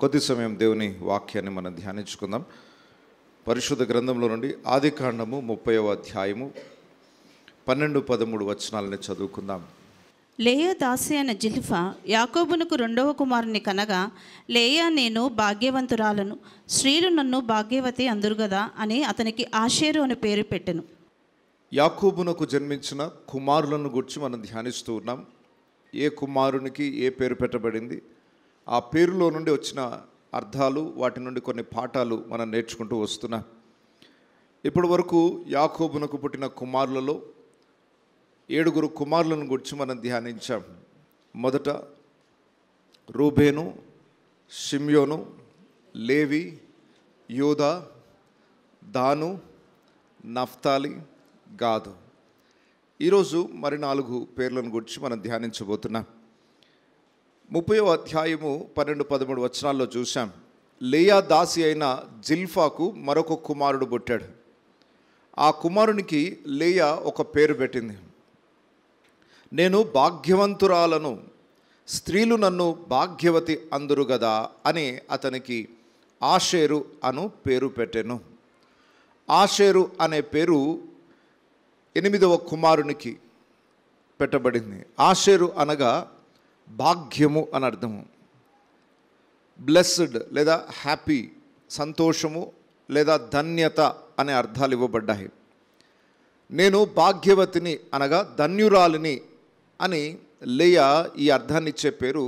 కొద్ది సమయం దేవుని వాక్యాన్ని మనం ధ్యానించుకుందాం. పరిశుద్ధ గ్రంథంలో నుండి ఆదికాండము 30వ అధ్యాయము 12-13 వచనాలని చదువుకుందాం. లేయా దాసి అయిన జిల్ఫా యాకోబునకు రెండవ కుమారుని కనగా, లేయా నేను భాగ్యవంతురాలను, స్త్రీలు నన్ను భాగ్యవతి అందురు గదా అని అతనికి ఆషేరు అని పేరు పెట్టెను. యాకోబునకు జన్మించిన కుమారులను గురించి మనం ధ్యానిస్తూ ఉన్నాం. ఏ కుమారునికి ఏ పేరు పెట్టబడింది, ఆ పేరులో నుండి వచ్చిన అర్థాలు, వాటి నుండి కొన్ని పాఠాలు మనం నేర్చుకుంటూ వస్తున్నాం. ఇప్పటి వరకు యాకోబునకు పుట్టిన కుమారులలో 7 కుమారులను గురించి మనం ధ్యానించాం. మొదట రూబేను, షిమ్యోను, లేవి, యూదా, దాను, నఫ్తాలి, గాదు. ఈరోజు మరి 4 పేర్లను గురించి మనం ధ్యానించబోతున్నాం. 30వ అధ్యాయము 12-13 వచనాల్లో చూసాం. లేయా దాసి అయిన జిల్ఫాకు మరొక కుమారుడు పుట్టాడు. ఆ కుమారునికి లేయా ఒక పేరు పెట్టింది. నేను భాగ్యవంతురాలను, స్త్రీలు నన్ను భాగ్యవతి అందురు గదా అని అతనికి ఆషేరు అను పేరు పెట్టెను. ఆషేరు అనే పేరు 8వ కుమారునికి పెట్టబడింది. ఆషేరు అనగా భాగ్యము అని అర్థము. బ్లెస్డ్ లేదా హ్యాపీ, సంతోషము లేదా ధన్యత అనే అర్థాలు ఇవ్వబడ్డాయి. నేను భాగ్యవతిని అనగా ధన్యురాలిని అని లేయా ఈ అర్థాన్ని ఇచ్చే పేరు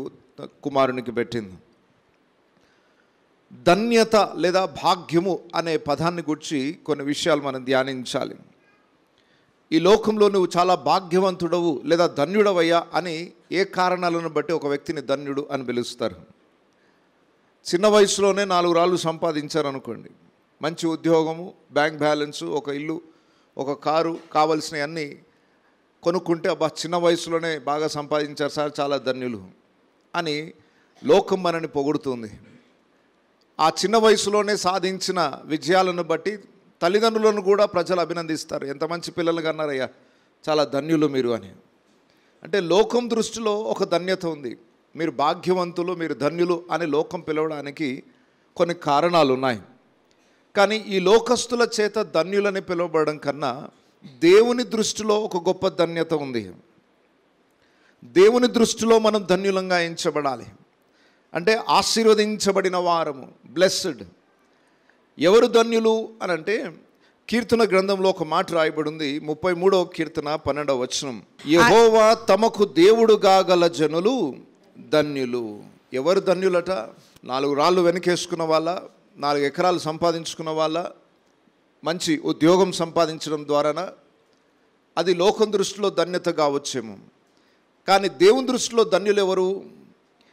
కుమారునికి పెట్టింది. ధన్యత లేదా భాగ్యము అనే పదాన్ని గురించి కొన్ని విషయాలు మనం ధ్యానించాలి. ఈ లోకంలో నువ్వు చాలా భాగ్యవంతుడవు లేదా ధన్యుడవయ్యా అని ఏ కారణాలను బట్టి ఒక వ్యక్తిని ధన్యుడు అని పిలుస్తారు. చిన్న వయసులోనే 4 రాళ్ళు సంపాదించారనుకోండి, మంచి ఉద్యోగము, బ్యాంక్ బ్యాలెన్సు, ఒక ఇల్లు, ఒక కారు, కావలసినవన్నీ కొనుక్కుంటే అబ్బా చిన్న వయసులోనే బాగా సంపాదించారు సార్, చాలా ధన్యులు అని లోకం మనని పొగుడుతుంది. ఆ చిన్న వయసులోనే సాధించిన విజయాలను బట్టి తల్లిదండ్రులను కూడా ప్రజలు అభినందిస్తారు. ఎంత మంచి పిల్లలు కన్నారయ్యా, చాలా ధన్యులు మీరు అని. అంటే లోకం దృష్టిలో ఒక ధన్యత ఉంది. మీరు భాగ్యవంతులు, మీరు ధన్యులు అని లోకం పిలవడానికి కొన్ని కారణాలు ఉన్నాయి. కానీ ఈ లోకస్తుల చేత ధన్యులని పిలువబడడం కన్నా దేవుని దృష్టిలో ఒక గొప్ప ధన్యత ఉంది. దేవుని దృష్టిలో మనం ధన్యులంగా ఎంచబడాలి. అంటే ఆశీర్వదించబడిన వారము, బ్లెస్డ్. ఎవరు ధన్యులు అని అంటే, కీర్తన గ్రంథంలో ఒక మాట రాయబడింది. 33వ కీర్తన 12వ వచనం, యెహోవా తమకు దేవుడుగా గల జనులు ధన్యులు. ఎవరు ధన్యులట? 4 రాళ్ళు వెనకేసుకున్న వాళ్ళ, 4 ఎకరాలు సంపాదించుకున్న వాళ్ళ, మంచి ఉద్యోగం సంపాదించడం ద్వారాన అది లోకం దృష్టిలో ధన్యత కావచ్చేమో. కానీ దేవుని దృష్టిలో ధన్యులు ఎవరు?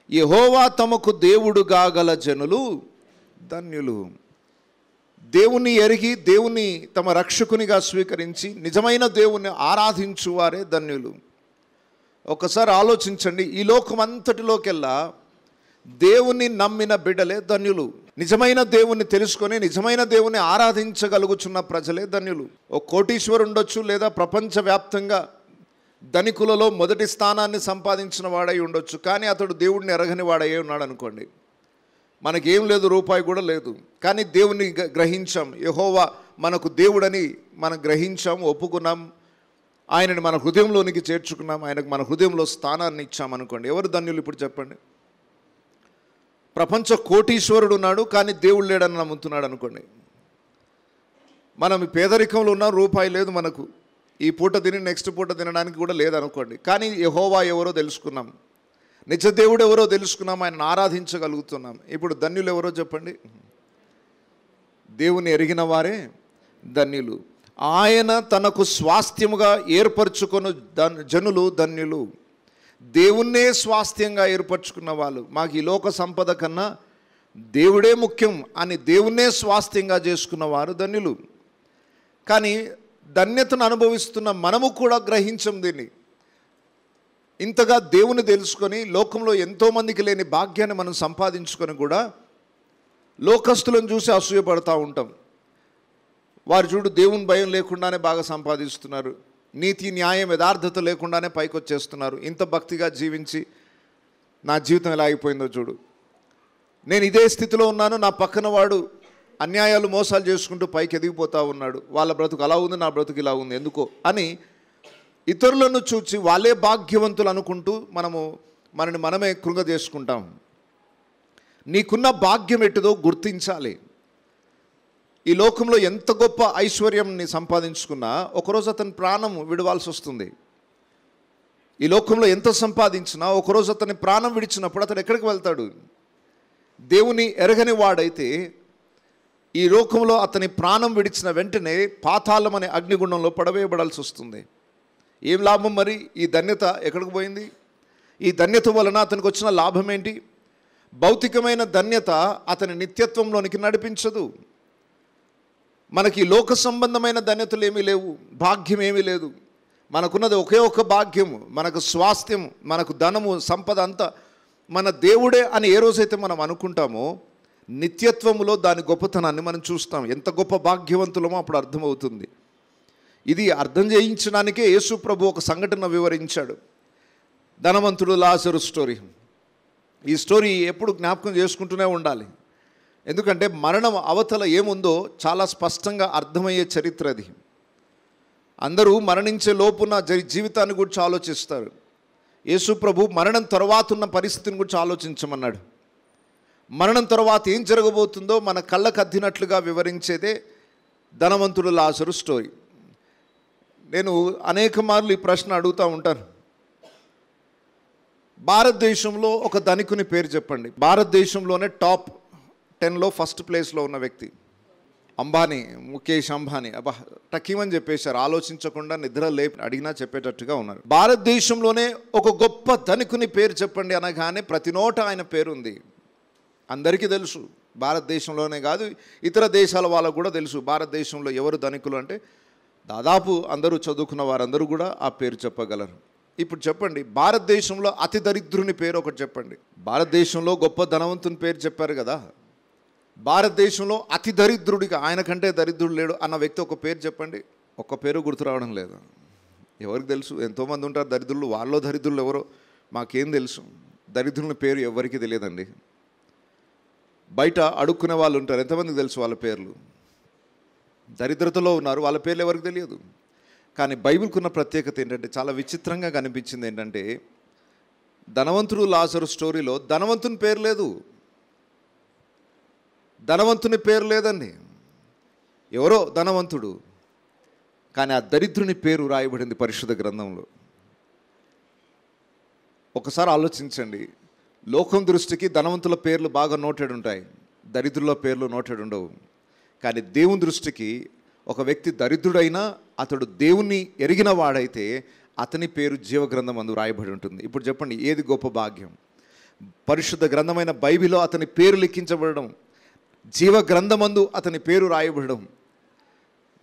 యెహోవా తమకు దేవుడుగా గల జనులు ధన్యులు. దేవుని ఎరిగి, దేవుని తమ రక్షకునిగా స్వీకరించి నిజమైన దేవుని ఆరాధించువారే ధన్యులు. ఒకసారి ఆలోచించండి, ఈ లోకం అంతటిలోకెల్లా దేవుని నమ్మిన బిడ్డలే ధన్యులు. నిజమైన దేవుని తెలుసుకొని నిజమైన దేవుని ఆరాధించగలుగుచున్న ప్రజలే ధన్యులు. ఓ కోటీశ్వరు ఉండొచ్చు, లేదా ప్రపంచవ్యాప్తంగా ధనికులలో మొదటి స్థానాన్ని సంపాదించిన వాడై ఉండొచ్చు, కానీ అతడు దేవుడిని ఎరగని వాడై ఉన్నాడు అనుకోండి. మనకేం లేదు, రూపాయి కూడా లేదు, కానీ దేవుని గ్రహించాం. యెహోవా మనకు దేవుడని మనం గ్రహించాం, ఒప్పుకున్నాం, ఆయనని మన హృదయంలోనికి చేర్చుకున్నాం, ఆయనకు మన హృదయంలో స్థానాన్ని ఇచ్చామనుకోండి. ఎవరు ధన్యులు ఇప్పుడు చెప్పండి? ప్రపంచ కోటీశ్వరుడు ఉన్నాడు, కానీ దేవుడు లేడని నమ్ముతున్నాడు అనుకోండి. మనం పేదరికంలో ఉన్నాం, రూపాయి లేదు మనకు, ఈ పూట తిని నెక్స్ట్ పూట తినడానికి కూడా లేదనుకోండి. కానీ యెహోవా ఎవరో తెలుసుకున్నాం, నిజ దేవుడు ఎవరో తెలుసుకున్నాం, ఆయనను ఆరాధించగలుగుతున్నాం. ఇప్పుడు ధన్యులు ఎవరో చెప్పండి? దేవుని ఎరిగిన వారే ధన్యులు. ఆయన తనకు స్వాస్థ్యముగా ఏర్పరచుకొని జనులు ధన్యులు. దేవుణ్ణే స్వాస్థ్యంగా ఏర్పరచుకున్న వాళ్ళు, మాకు ఈ లోక సంపద కన్నా దేవుడే ముఖ్యం అని దేవుణ్ణే స్వాస్థ్యంగా చేసుకున్న వారు ధన్యులు. కానీ ధన్యతను అనుభవిస్తున్న మనము కూడా గ్రహించం దీన్ని. ఇంతగా దేవుని తెలుసుకొని లోకంలో ఎంతోమందికి లేని భాగ్యాన్ని మనం సంపాదించుకొని కూడా లోకస్తులను చూసి అసూయపడతా ఉంటాం. వారు చూడు దేవుని భయం లేకుండానే బాగా సంపాదిస్తున్నారు, నీతి న్యాయం యథార్థత లేకుండానే పైకి వచ్చేస్తున్నారు, ఇంత భక్తిగా జీవించి నా జీవితం ఎలా అయిపోయిందో చూడు నేను ఇదే స్థితిలో ఉన్నాను, నా పక్కన వాడు అన్యాయాలు మోసాలు చేసుకుంటూ పైకి ఎదిగిపోతూ ఉన్నాడు, వాళ్ళ బ్రతుకు అలా ఉంది, నా బ్రతుకు ఇలా ఉంది, ఎందుకో అని ఇతరులను చూచి వాళ్ళే భాగ్యవంతులు అనుకుంటూ మనని మనమే కృంగదీసుకుంటాం. నీకున్న భాగ్యం ఎట్టుదో గుర్తించాలి. ఈ లోకంలో ఎంత గొప్ప ఐశ్వర్యంని సంపాదించుకున్నా ఒకరోజు అతని ప్రాణం విడవాల్సి వస్తుంది. ఈ లోకంలో ఎంత సంపాదించినా ఒకరోజు అతని ప్రాణం విడిచినప్పుడు అతను ఎక్కడికి వెళ్తాడు? దేవుని ఎరగని వాడైతే ఈ లోకంలో అతని ప్రాణం విడిచిన వెంటనే పాతాళం అనే అగ్నిగుండంలో పడవేయబడాల్సి వస్తుంది. ఏం లాభం మరి? ఈ ధన్యత ఎక్కడికి పోయింది? ఈ ధన్యత వలన అతనికి వచ్చిన లాభం ఏంటి? భౌతికమైన ధన్యత అతని నిత్యత్వంలోనికి నడిపించదు. మనకి లోక సంబంధమైన ధన్యతలు ఏమీ లేవు, భాగ్యం ఏమీ లేదు. మనకున్నది ఒకే ఒక భాగ్యము, మనకు స్వాస్థ్యం, మనకు ధనము, సంపద అంతా మన దేవుడే అని ఏ రోజైతే మనం అనుకుంటామో నిత్యత్వములో దాని గొప్పతనాన్ని మనం చూస్తాం. ఎంత గొప్ప భాగ్యవంతులమో అప్పుడు అర్థమవుతుంది. ఇది అర్థం చేయించడానికే యేసు ప్రభు ఒక సంఘటన వివరించాడు. ధనవంతుడు లాజరు స్టోరీ. ఈ స్టోరీ ఎప్పుడు జ్ఞాపకం చేసుకుంటూనే ఉండాలి. ఎందుకంటే మరణం అవతల ఏముందో చాలా స్పష్టంగా అర్థమయ్యే చరిత్ర అది. అందరూ మరణించే లోపున జీవితాన్ని గురించి ఆలోచిస్తారు. యేసు ప్రభు మరణం తర్వాత ఉన్న పరిస్థితిని గురించి ఆలోచించమన్నాడు. మరణం తర్వాత ఏం జరగబోతుందో మన కళ్ళకు అద్దినట్లుగా వివరించేదే ధనవంతుడు లాజరు స్టోరీ. నేను అనేక మార్లు ఈ ప్రశ్న అడుగుతూ ఉంటాను. భారతదేశంలో ఒక ధనికుని పేరు చెప్పండి. భారతదేశంలోనే టాప్ 10లో ఫస్ట్ ప్లేస్లో ఉన్న వ్యక్తి అంబానీ, ముఖేష్ అంబానీ. అబ్బా టకీమని చెప్పేశారు, ఆలోచించకుండా నిద్ర లేపి అడిగినా చెప్పేటట్టుగా ఉన్నారు. భారతదేశంలోనే ఒక గొప్ప ధనికుని పేరు చెప్పండి అనగానే ప్రతి నోట ఆయన పేరు ఉంది. అందరికీ తెలుసు. భారతదేశంలోనే కాదు, ఇతర దేశాల వాళ్ళకు కూడా తెలుసు భారతదేశంలో ఎవరు ధనికులు అంటే. దాదాపు అందరూ చదువుకున్న వారందరూ కూడా ఆ పేరు చెప్పగలరు. ఇప్పుడు చెప్పండి, భారతదేశంలో అతి దరిద్రుని పేరు ఒకటి చెప్పండి. భారతదేశంలో గొప్ప ధనవంతుని పేరు చెప్పారు కదా, భారతదేశంలో అతి దరిద్రుడిగా, ఆయన కంటే దరిద్రుడు లేడు అన్న వ్యక్తి ఒక పేరు చెప్పండి. ఒక్క పేరు గుర్తు రావడం లేదు. ఎవరికి తెలుసు? ఎంతోమంది ఉంటారు దరిద్రులు, వాళ్ళలో దరిద్రులు ఎవరో మాకేం తెలుసు? దరిద్రుని పేరు ఎవరికి తెలియదండి. బయట అడుక్కునే వాళ్ళు ఉంటారు, ఎంతమందికి తెలుసు వాళ్ళ పేర్లు? దరిద్రతలో ఉన్నారు, వాళ్ళ పేర్లు ఎవరికి తెలియదు. కానీ బైబిల్కున్న ప్రత్యేకత ఏంటంటే, చాలా విచిత్రంగా కనిపించింది ఏంటంటే, ధనవంతుడు లాజరు స్టోరీలో ధనవంతుని పేరు లేదు, ధనవంతుని పేరు లేదండి. ఎవరో ధనవంతుడు, కానీ ఆ దరిద్రుని పేరు రాయబడింది పరిశుద్ధ గ్రంథంలో. ఒకసారి ఆలోచించండి, లోకం దృష్టికి ధనవంతుల పేర్లు బాగా నోటెడ్ ఉంటాయి, దరిద్రుల పేర్లు నోటెడ్ ఉండవు. కానీ దేవుని దృష్టికి ఒక వ్యక్తి దరిద్రుడైనా అతడు దేవుణ్ణి ఎరిగిన వాడైతే అతని పేరు జీవగ్రంథం అందు రాయబడి ఉంటుంది. ఇప్పుడు చెప్పండి, ఏది గొప్ప భాగ్యం? పరిశుద్ధ గ్రంథమైన బైబిల్లో అతని పేరు లిఖించబడడం, జీవగ్రంథమందు అతని పేరు రాయబడడం,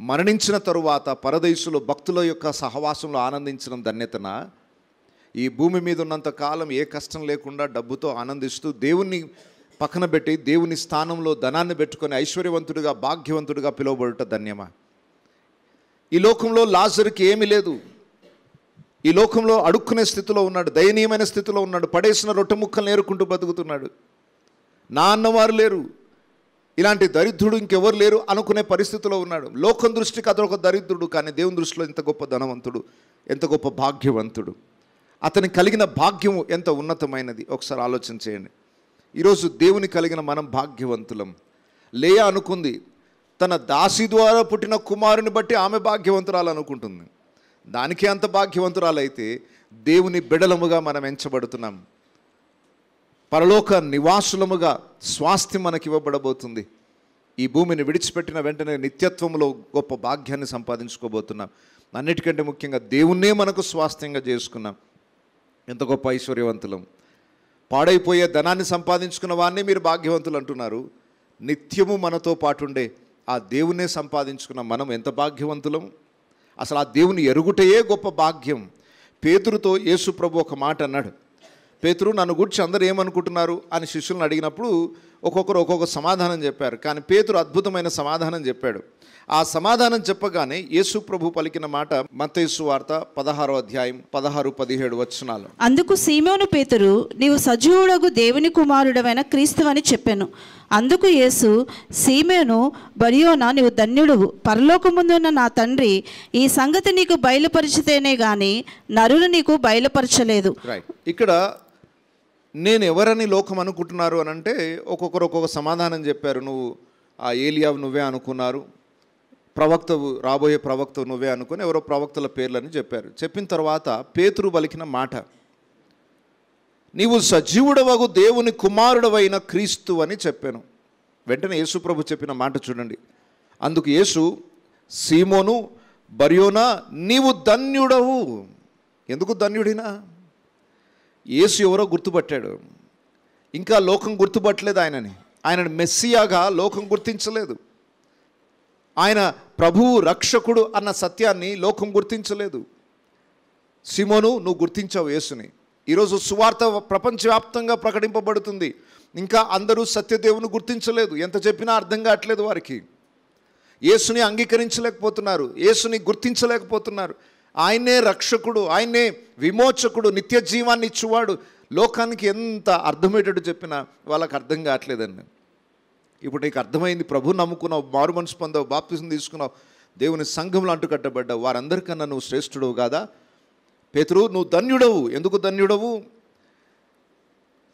మరణించిన తరువాత పరదేశులో భక్తుల యొక్క సహవాసంలో ఆనందించడం ధన్యతన. ఈ భూమి మీద ఉన్నంత కాలం ఏ కష్టం లేకుండా డబ్బుతో ఆనందిస్తూ దేవుణ్ణి పక్కన పెట్టి దేవుని స్థానంలో ధనాన్ని పెట్టుకొని ఐశ్వర్యవంతుడిగా, భాగ్యవంతుడిగా పిలువబడుట ధన్యమా? ఈ లోకంలో లాజరుకి ఏమీ లేదు. ఈ లోకంలో అడుక్కునే స్థితిలో ఉన్నాడు, దయనీయమైన స్థితిలో ఉన్నాడు, పడేసిన రొట్టె ముక్కలు నేరుకుంటూ బతుకుతున్నాడు. నా అన్నవారు లేరు, ఇలాంటి దరిద్రుడు ఇంకెవరు లేరు అనుకునే పరిస్థితిలో ఉన్నాడు. లోకం దృష్టికి అతడొక దరిద్రుడు, కానీ దేవుని దృష్టిలో ఎంత గొప్ప ధనవంతుడు, ఎంత గొప్ప భాగ్యవంతుడు. అతనికి కలిగిన భాగ్యము ఎంత ఉన్నతమైనది. ఒకసారి ఆలోచన చేయండి. ఈరోజు దేవుని కలిగిన మనం భాగ్యవంతులం. లేయా అనుకుంది, తన దాసి ద్వారా పుట్టిన కుమారుని బట్టి ఆమె భాగ్యవంతురాలు అనుకుంటుంది. దానికే అంత భాగ్యవంతురాలైతే దేవుని బిడలముగా మనం ఎంచబడుతున్నాం. పరలోక నివాసులముగా స్వాస్థ్యం మనకి ఇవ్వబడబోతుంది. ఈ భూమిని విడిచిపెట్టిన వెంటనే నిత్యత్వంలో గొప్ప భాగ్యాన్ని సంపాదించుకోబోతున్నాం. అన్నిటికంటే ముఖ్యంగా దేవుణ్ణే మనకు స్వాస్థ్యంగా చేసుకున్నాం. ఎంత గొప్ప ఐశ్వర్యవంతులం. పాడైపోయే ధనాన్ని సంపాదించుకున్న వారిని మీరు భాగ్యవంతులు అంటున్నారు. నిత్యము మనతో పాటుండే ఆ దేవుణ్ణే సంపాదించుకున్న మనం ఎంత భాగ్యవంతులం. అసలు ఆ దేవుని ఎరుగుటయే గొప్ప భాగ్యం. పేతురుతో యేసు ప్రభు ఒక మాట అన్నాడు, పేతురు నన్ను గురించి అందరూ ఏమనుకుంటున్నారు అని శిష్యులను అడిగినప్పుడు ఒక్కొక్కరు ఒక్కొక్క సమాధానం చెప్పారు. కానీ పేతురు అద్భుతమైన సమాధానం చెప్పాడు. ఆ సమాధానం చెప్పగానే యేసు ప్రభు పలికిన మాట మత్తయి సువార్త 16వ అధ్యాయం 16-17 వచనాలు. అందుకు సీమోను పేతురు, నీవు సజీవుడగు దేవుని కుమారుడవైన క్రీస్తువని చెప్పాను. అందుకు యేసు, సీమోను బర్యోనా, నీవు ధన్యుడువు, పరలోకముందున్న నా తండ్రి ఈ సంగతి నీకు బయలుపరిచితేనే గాని నరులు నీకు బయలుపరచలేదు. రైట్. ఇక్కడ నేను ఎవరని లోకం అనుకుంటున్నారు అని అంటే ఒక్కొక్కరు ఒక్కొక్క సమాధానం చెప్పారు. నువ్వు ఆ ఏలియావు నువ్వే అనుకున్నారు, ప్రవక్తవు, రాబోయే ప్రవక్తవు నువ్వే అనుకుని ఎవరో ప్రవక్తల పేర్లని చెప్పారు. చెప్పిన తర్వాత పేతురు పలికిన మాట, నీవు సజీవుడవగు దేవుని కుమారుడవైన క్రీస్తు అని చెప్పాను. వెంటనే యేసు ప్రభు చెప్పిన మాట చూడండి. అందుకు యేసు, సీమోను బర్యోనా, నీవు ధన్యుడవు. ఎందుకు ధన్యుడినా? యేసు ఎవరో గుర్తుపట్టాడు. ఇంకా లోకం గుర్తుపట్టలేదు ఆయనని మెస్సియాగా లోకం గుర్తించలేదు. ఆయన ప్రభువు రక్షకుడు అన్న సత్యాన్ని లోకం గుర్తించలేదు. సీమోను, నువ్వు గుర్తించావు యేసుని. ఈరోజు సువార్త ప్రపంచవ్యాప్తంగా ప్రకటింపబడుతుంది. ఇంకా అందరూ సత్యదేవుని గుర్తించలేదు. ఎంత చెప్పినా అర్థం కావట్లేదు వారికి. యేసుని అంగీకరించలేకపోతున్నారు, యేసుని గుర్తించలేకపోతున్నారు. ఆయనే రక్షకుడు, ఆయనే విమోచకుడు, నిత్య జీవాన్ని ఇచ్చువాడు. లోకానికి ఎంత అర్థమయ్యేటట్టు చెప్పినా వాళ్ళకి అర్థం కావట్లేదండి. ఇప్పుడు నీకు అర్థమైంది, ప్రభు నమ్ముకున్నావు, మారు మనసు పొందావు, బాప్తిజం తీసుకున్నావు, దేవుని సంఘంలో అంటుకట్టబడ్డావు, వారందరికన్నా నువ్వు శ్రేష్ఠుడవు కాదా? పేతురు, నువ్వు ధన్యుడవు. ఎందుకు ధన్యుడవు?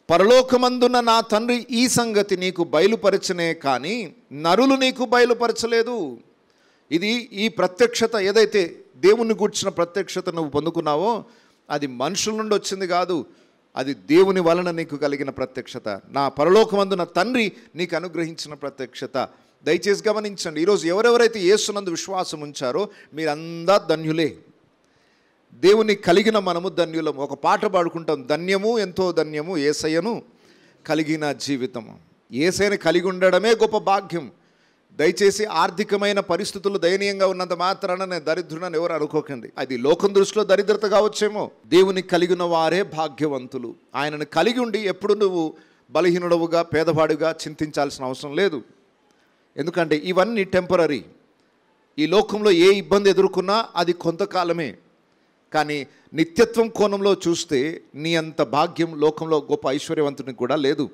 పరలోకమందున్న నా తండ్రి ఈ సంగతి నీకు బయలుపరచనే కానీ నరులు నీకు బయలుపరచలేదు. ఇది ఈ ప్రత్యక్షత ఏదైతే దేవుని గూర్చిన ప్రత్యక్షత నువ్వు పొందుకున్నావో అది మనుషుల నుండి వచ్చింది కాదు, అది దేవుని వలన నీకు కలిగిన ప్రత్యక్షత, నా పరలోకమందున తండ్రి నీకు అనుగ్రహించిన ప్రత్యక్షత. దయచేసి గమనించండి, ఈరోజు ఎవరెవరైతే యేసునందు విశ్వాసం ఉంచారో మీరంతా ధన్యులే. దేవుని కలిగిన మనము ధన్యులము. ఒక పాట పాడుకుంటాం, ధన్యము ఎంతో ధన్యము యేసయ్యను కలిగిన జీవితము. యేసయ్యను కలిగి ఉండడమే గొప్ప భాగ్యం. దయచేసి ఆర్థికమైన పరిస్థితులు దయనీయంగా ఉన్నంత మాత్రాన నేను దరిద్రుడని ఎవరు అనుకోకండి. అది లోకం దృష్టిలో దరిద్రత కావచ్చేమో. దేవుని కలిగిన వారే భాగ్యవంతులు. ఆయనను కలిగి ఉండి ఎప్పుడు నువ్వు బలహీనుడవుగా పేదవాడుగా చింతించాల్సిన అవసరం లేదు. ఎందుకంటే ఇవన్నీ టెంపరరీ. ఈ లోకంలో ఏ ఇబ్బంది ఎదుర్కొన్నా అది కొంతకాలమే. కానీ నిత్యత్వం కోణంలో చూస్తే నీ అంత భాగ్యం లోకంలో గొప్ప ఐశ్వర్యవంతునికి కూడా లేదు.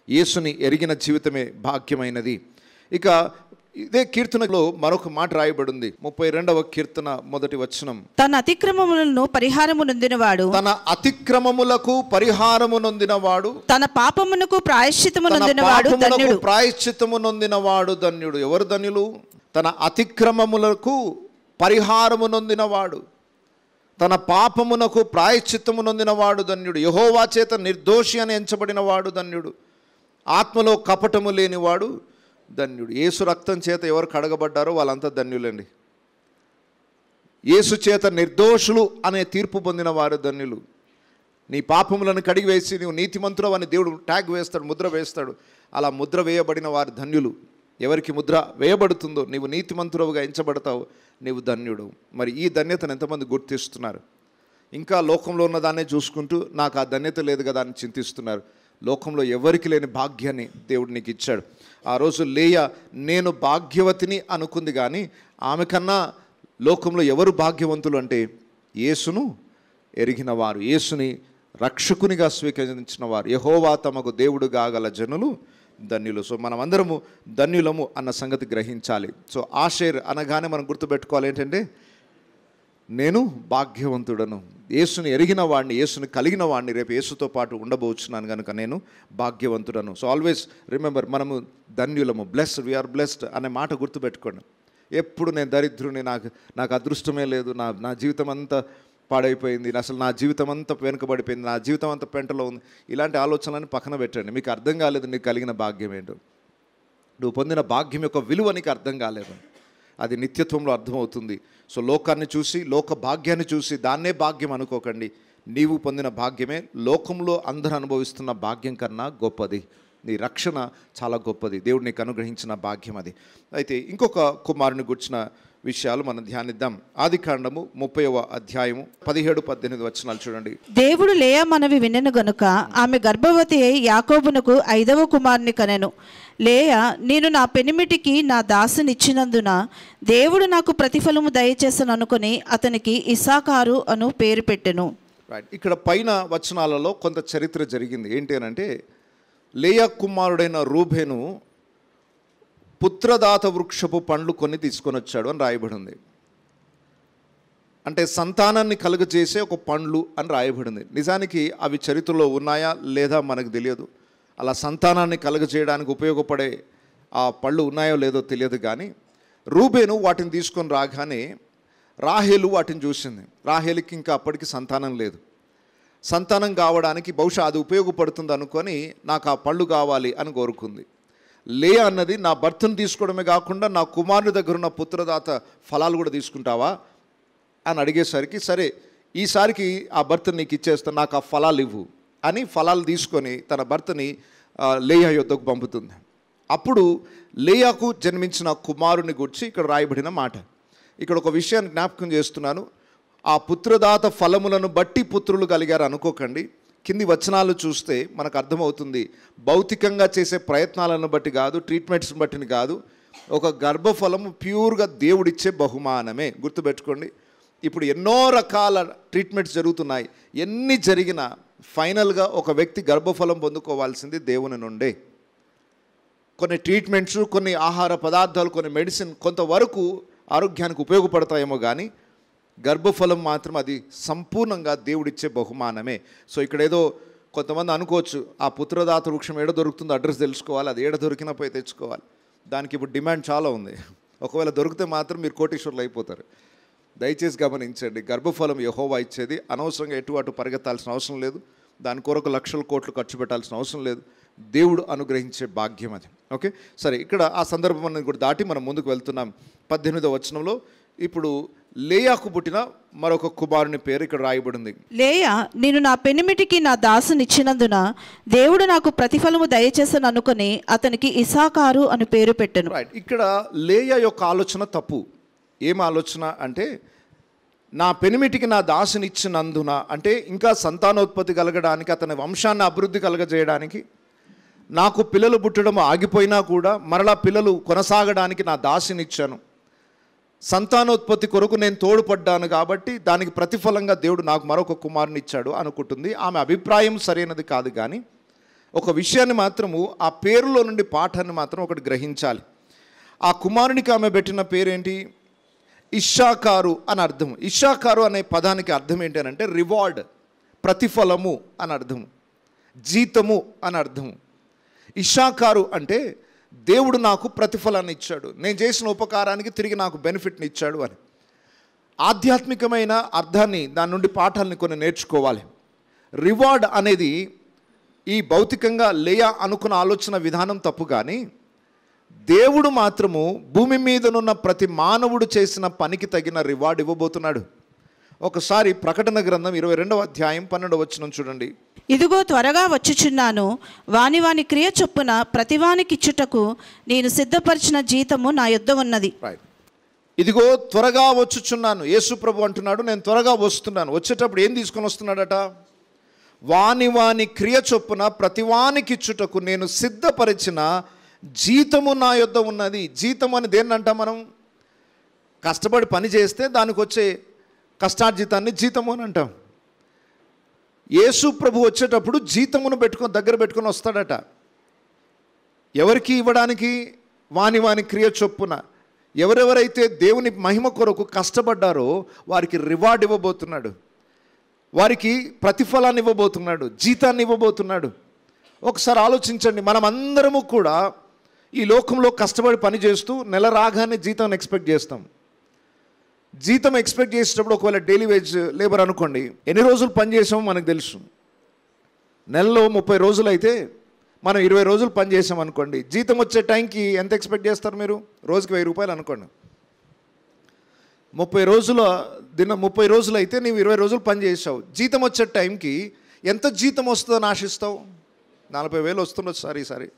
యేసుని ఎరిగిన జీవితమే భాగ్యమైనది. ఇక ఇదే కీర్తనలో మరొక మాట రాయబడింది, 32వ కీర్తన 1వ వచనం. తన అతిక్రమములను పరిహారము నొందినవాడు, తన అతిక్రమములకు పరిహారము నొందినవాడు, తన పాపమునకు ప్రాయశ్చిత్తము నొందినవాడు ధన్యుడు. ప్రాయశ్చిత్తము నొందినవాడు ధన్యుడు. ఎవరు ధన్యులు? తన అతిక్రమములకు పరిహారము నొందినవాడు, తన పాపమునకు ప్రాయశ్చిత్తము నొందినవాడు ధన్యుడు. యెహోవా చేత నిర్దోషి అని ఎంచబడినవాడు ధన్యుడు. ఆత్మలో కపటము లేనివాడు ధన్యుడు. యేసు రక్తం చేత ఎవరు కడగబడ్డారో వాళ్ళంతా ధన్యులండి. యేసు చేత నిర్దోషులు అనే తీర్పు పొందిన వారు ధన్యులు. నీ పాపములను కడిగి వేసి నువ్వు నీతిమంతుడు అని దేవుడు ట్యాగ్ వేస్తాడు, ముద్ర వేస్తాడు. అలా ముద్ర వేయబడిన వారు ధన్యులు. ఎవరికి ముద్ర వేయబడుతుందో నీవు నీతిమంతుడుగా ఎంచబడతావు, నీవు ధన్యుడు. మరి ఈ ధన్యతను ఎంతమంది గుర్తిస్తున్నారు? ఇంకా లోకంలో ఉన్న దాన్నే చూసుకుంటూ నాకు ఆ ధన్యత లేదు కదా అని చింతిస్తున్నారు. లోకంలో ఎవరికి లేని భాగ్యాన్ని దేవుడు నీకు ఇచ్చాడు. ఆ రోజు లేయ నేను భాగ్యవతిని అనుకుంది, కానీ ఆమె కన్నా లోకంలో ఎవరు భాగ్యవంతులు అంటే యేసును ఎరిగిన వారు, యేసుని రక్షకునిగా స్వీకరించిన వారు. యెహోవా తమకు దేవుడుగా గల జనులు ధన్యులు. సో మనం అందరము ధన్యులము అన్న సంగతి గ్రహించాలి. సో ఆషేర్ అనగానే మనం గుర్తుపెట్టుకోవాలి ఏంటంటే నేను భాగ్యవంతుడను, యేసుని ఎరిగిన వాడిని, యేసుని కలిగిన వాడిని, రేపు యేసుతో పాటు ఉండబోచున్నాను కనుక నేను భాగ్యవంతుడను. సో ఆల్వేస్ రిమెంబర్, మనము ధన్యులము, బ్లెస్డ్, వీఆర్ బ్లెస్డ్ అనే మాట గుర్తుపెట్టుకోండి. ఎప్పుడు నేను దరిద్రుని, నాకు అదృష్టమే లేదు, నా జీవితం అంతా పాడైపోయింది, అసలు నా జీవితం అంతా వెనుకబడిపోయింది, నా జీవితం అంతా పెంటలో ఉంది, ఇలాంటి ఆలోచనలను పక్కన పెట్టండి. మీకు అర్థం కాలేదు నీకు కలిగిన భాగ్యం ఏంటో. నువ్వు పొందిన భాగ్యం యొక్క విలువ నీకు అర్థం కాలేదు. అది నిత్యత్వంలో అర్థమవుతుంది. సో లోకాన్ని చూసి, లోక భాగ్యాన్ని చూసి దాన్నే భాగ్యం అనుకోకండి. నీవు పొందిన భాగ్యమే లోకంలో అందరూ అనుభవిస్తున్న భాగ్యం కన్నా గొప్పది. నీ రక్షణ చాలా గొప్పది. దేవుడు నీకు అనుగ్రహించిన భాగ్యం అది. అయితే ఇంకొక కుమారుని గుర్చిన విషయాలు మనం ధ్యానిద్దాం. ఆదికాండము 30వ అధ్యాయము 17-18 వచనాలు చూడండి. దేవుడు లేయా మనవి వినెను గనుక ఆమె గర్భవతి అయి యాకోబునకు 5వ కుమారుని కనెను. లేయా, నేను నా పెనిమిటికి నా దాసునిచ్చినందున దేవుడు నాకు ప్రతిఫలము దయచేసను అనుకుని అతనికి ఇస్సాకారు అను పేరు పెట్టెను. రైట్, ఇక్కడ పైన వచనాలలో కొంత చరిత్ర జరిగింది. ఏంటి అని అంటే, లేయా కుమారుడైన రూబేను పుత్రదాత వృక్షపు పండ్లు కొన్ని తీసుకొని వచ్చాడు అని రాయబడింది. అంటే సంతానాన్ని కలుగజేసే ఒక పండ్లు అని రాయబడింది. నిజానికి అవి చరిత్రలో ఉన్నాయా లేదా మనకు తెలియదు. అలా సంతానాన్ని కలుగజేయడానికి ఉపయోగపడే ఆ పళ్ళు ఉన్నాయో లేదో తెలియదు. కానీ రూబేను వాటిని తీసుకొని రాగానే రాహేలు వాటిని చూసింది. రాహేలుకి ఇంకా అప్పటికి సంతానం లేదు. సంతానం కావడానికి బహుశా అది ఉపయోగపడుతుంది అనుకొని నాకు ఆ పళ్ళు కావాలి అని కోరుకుంది. లేయా అన్నది, నా భర్తను తీసుకోవడమే కాకుండా నా కుమారుని దగ్గర ఉన్న పుత్రదాత ఫలాలు కూడా తీసుకుంటావా అని అడిగేసరికి, సరే ఈసారికి ఆ భర్తను నీకు ఇచ్చేస్తాను, నాకు ఆ ఫలాలు ఇవ్వు అని ఫలాలు తీసుకొని తన భర్తని లేయా యొద్దకు పంపుతుంది. అప్పుడు లేయాకు జన్మించిన కుమారుని గురించి ఇక్కడ రాయబడిన మాట. ఇక్కడ ఒక విషయాన్ని జ్ఞాపకం చేస్తున్నాను. ఆ పుత్రదాత ఫలములను బట్టి పుత్రులు కలిగారు అనుకోకండి. కింది వచనాలు చూస్తే మనకు అర్థమవుతుంది. భౌతికంగా చేసే ప్రయత్నాలను బట్టి కాదు, ట్రీట్మెంట్స్ని బట్టిని కాదు. ఒక గర్భఫలము ప్యూర్గా దేవుడిచ్చే బహుమానమే. గుర్తుపెట్టుకోండి. ఇప్పుడు ఎన్నో రకాల ట్రీట్మెంట్స్ జరుగుతున్నాయి. ఎన్ని జరిగినా ఫైనల్గా ఒక వ్యక్తి గర్భఫలం పొందుకోవాల్సింది దేవుని నుండే. కొన్ని ట్రీట్మెంట్స్, కొన్ని ఆహార పదార్థాలు, కొన్ని మెడిసిన్ కొంతవరకు ఆరోగ్యానికి ఉపయోగపడతాయేమో కానీ గర్భఫలం మాత్రం అది సంపూర్ణంగా దేవుడిచ్చే బహుమానమే. సో ఇక్కడ ఏదో కొంతమంది అనుకోవచ్చు, ఆ పుత్రదాత వృక్షం ఏడ దొరుకుతుందో అడ్రస్ తెలుసుకోవాలి, అది ఏడ దొరికినా పోయి తెచ్చుకోవాలి. దానికి ఇప్పుడు డిమాండ్ చాలా ఉంది. ఒకవేళ దొరికితే మాత్రం మీరు కోటీశ్వరులు అయిపోతారు. దయచేసి గమనించండి, గర్భఫలం యెహోవా ఇచ్చేది. అనవసరంగా అటు పరిగెత్తాల్సిన అవసరం లేదు. దాని కొరకు లక్షల కోట్లు ఖర్చు పెట్టాల్సిన అవసరం లేదు. దేవుడు అనుగ్రహించే భాగ్యం అది. ఓకే, సరే, ఇక్కడ ఆ సందర్భం కూడా దాటి మనం ముందుకు వెళ్తున్నాం. 18వ వచనంలో ఇప్పుడు లేయాకు పుట్టిన మరొక కుమారుని పేరు ఇక్కడ రాయబడింది. లేయా, నేను నా పెనిమిటికి నా దాసునిచ్చినందున దేవుడు నాకు ప్రతిఫలము దయచేసను అనుకుని అతనికి ఇస్సాకారు అని పేరు పెట్టెను. రైట్, ఇక్కడ లేయా యొక్క ఆలోచన తప్పు. ఏం ఆలోచన అంటే, నా పెనిమిటికి నా దాసునిచ్చినందున అంటే ఇంకా సంతానోత్పత్తి కలగడానికి, అతని వంశాన్ని అభివృద్ధి కలగజేయడానికి, నాకు పిల్లలు పుట్టడం ఆగిపోయినా కూడా మరలా పిల్లలు కొనసాగడానికి నా దాసినిచ్చాను, సంతానోత్పత్తి కొరకు నేను తోడ్పడ్డాను కాబట్టి దానికి ప్రతిఫలంగా దేవుడు నాకు మరొక కుమారుని ఇచ్చాడు అనుకుంటుంది. ఆమె అభిప్రాయం సరైనది కాదు. కానీ ఒక విషయాన్ని మాత్రము, ఆ పేరులో నుండి పాఠాన్ని మాత్రం ఒకటి గ్రహించాలి. ఆ కుమారునికి ఆమె పెట్టిన పేరేంటి? ఇస్సాకారు అని అర్థం. ఇస్సాకారు అనే పదానికి అర్థం ఏంటి అని అంటే రివార్డ్, ప్రతిఫలము అని అర్థము, జీతము అని అర్థము. ఇస్సాకారు అంటే దేవుడు నాకు ప్రతిఫలాన్ని ఇచ్చాడు, నేను చేసిన ఉపకారానికి తిరిగి నాకు బెనిఫిట్ని ఇచ్చాడు అని. ఆధ్యాత్మికమైన అర్థాన్ని, దాని నుండి పాఠాలని కొన్ని నేర్చుకోవాలి. రివార్డ్ అనేది ఈ భౌతికంగా లేయా అనుకున్న ఆలోచన విధానం తప్పు. కానీ దేవుడు మాత్రము భూమి మీదనున్న ప్రతి మానవుడు చేసిన పనికి తగిన రివార్డ్ ఇవ్వబోతున్నాడు. ఒకసారి ప్రకటన గ్రంథం 22వ అధ్యాయం 12వ వచనం చూడండి. ఇదిగో త్వరగా వచ్చుచున్నాను, వాని వాని క్రియ చొప్పున ప్రతివానికిచ్చుటకు నేను సిద్ధపరిచిన జీతము నా యొద్ద ఉన్నది. రైట్, ఇదిగో త్వరగా వచ్చుచున్నాను. యేసు ప్రభు అంటున్నాడు, నేను త్వరగా వస్తున్నాను. వచ్చేటప్పుడు ఏం తీసుకొని వస్తున్నాడట? వాని వాని క్రియ చొప్పున ప్రతివానికిచ్చుటకు నేను సిద్ధపరిచిన జీతము నా యొద్ద ఉన్నది. జీతం అని దేన్ని అంటాం మనం? కష్టపడి పని చేస్తే దానికి వచ్చే కష్టార్జితాన్ని జీతము అని అంటాం. యేసు ప్రభు వచ్చేటప్పుడు జీతమును దగ్గర పెట్టుకొని వస్తాడట. ఎవరికి ఇవ్వడానికి? వాని వాని క్రియ చొప్పున. ఎవరెవరైతే దేవుని మహిమ కొరకు కష్టపడ్డారో వారికి రివార్డ్ ఇవ్వబోతున్నాడు, వారికి ప్రతిఫలాన్ని ఇవ్వబోతున్నాడు, జీతాన్ని ఇవ్వబోతున్నాడు. ఒకసారి ఆలోచించండి, మనం అందరము కూడా ఈ లోకంలో కష్టపడి పని చేస్తూ నెల రాగానే జీతం ఎక్స్పెక్ట్ చేస్తాం. జీతం ఎక్స్పెక్ట్ చేసేటప్పుడు ఒకవేళ డైలీ వేజ్ లేబర్ అనుకోండి, ఎన్ని రోజులు పని చేసామో మనకు తెలుసు. నెలలో 30 రోజులు అయితే మనం 20 రోజులు పని చేసాం అనుకోండి, జీతం వచ్చే టైంకి ఎంత ఎక్స్పెక్ట్ చేస్తారు మీరు? రోజుకి 1000 రూపాయలు అనుకోండి. 30 రోజులు అయితే నీవు 20 రోజులు పని చేసావు. జీతం వచ్చే టైంకి ఎంత జీతం వస్తుందని ఆశిస్తావు? 40,000 వస్తుండొచ్చు. ఈసారి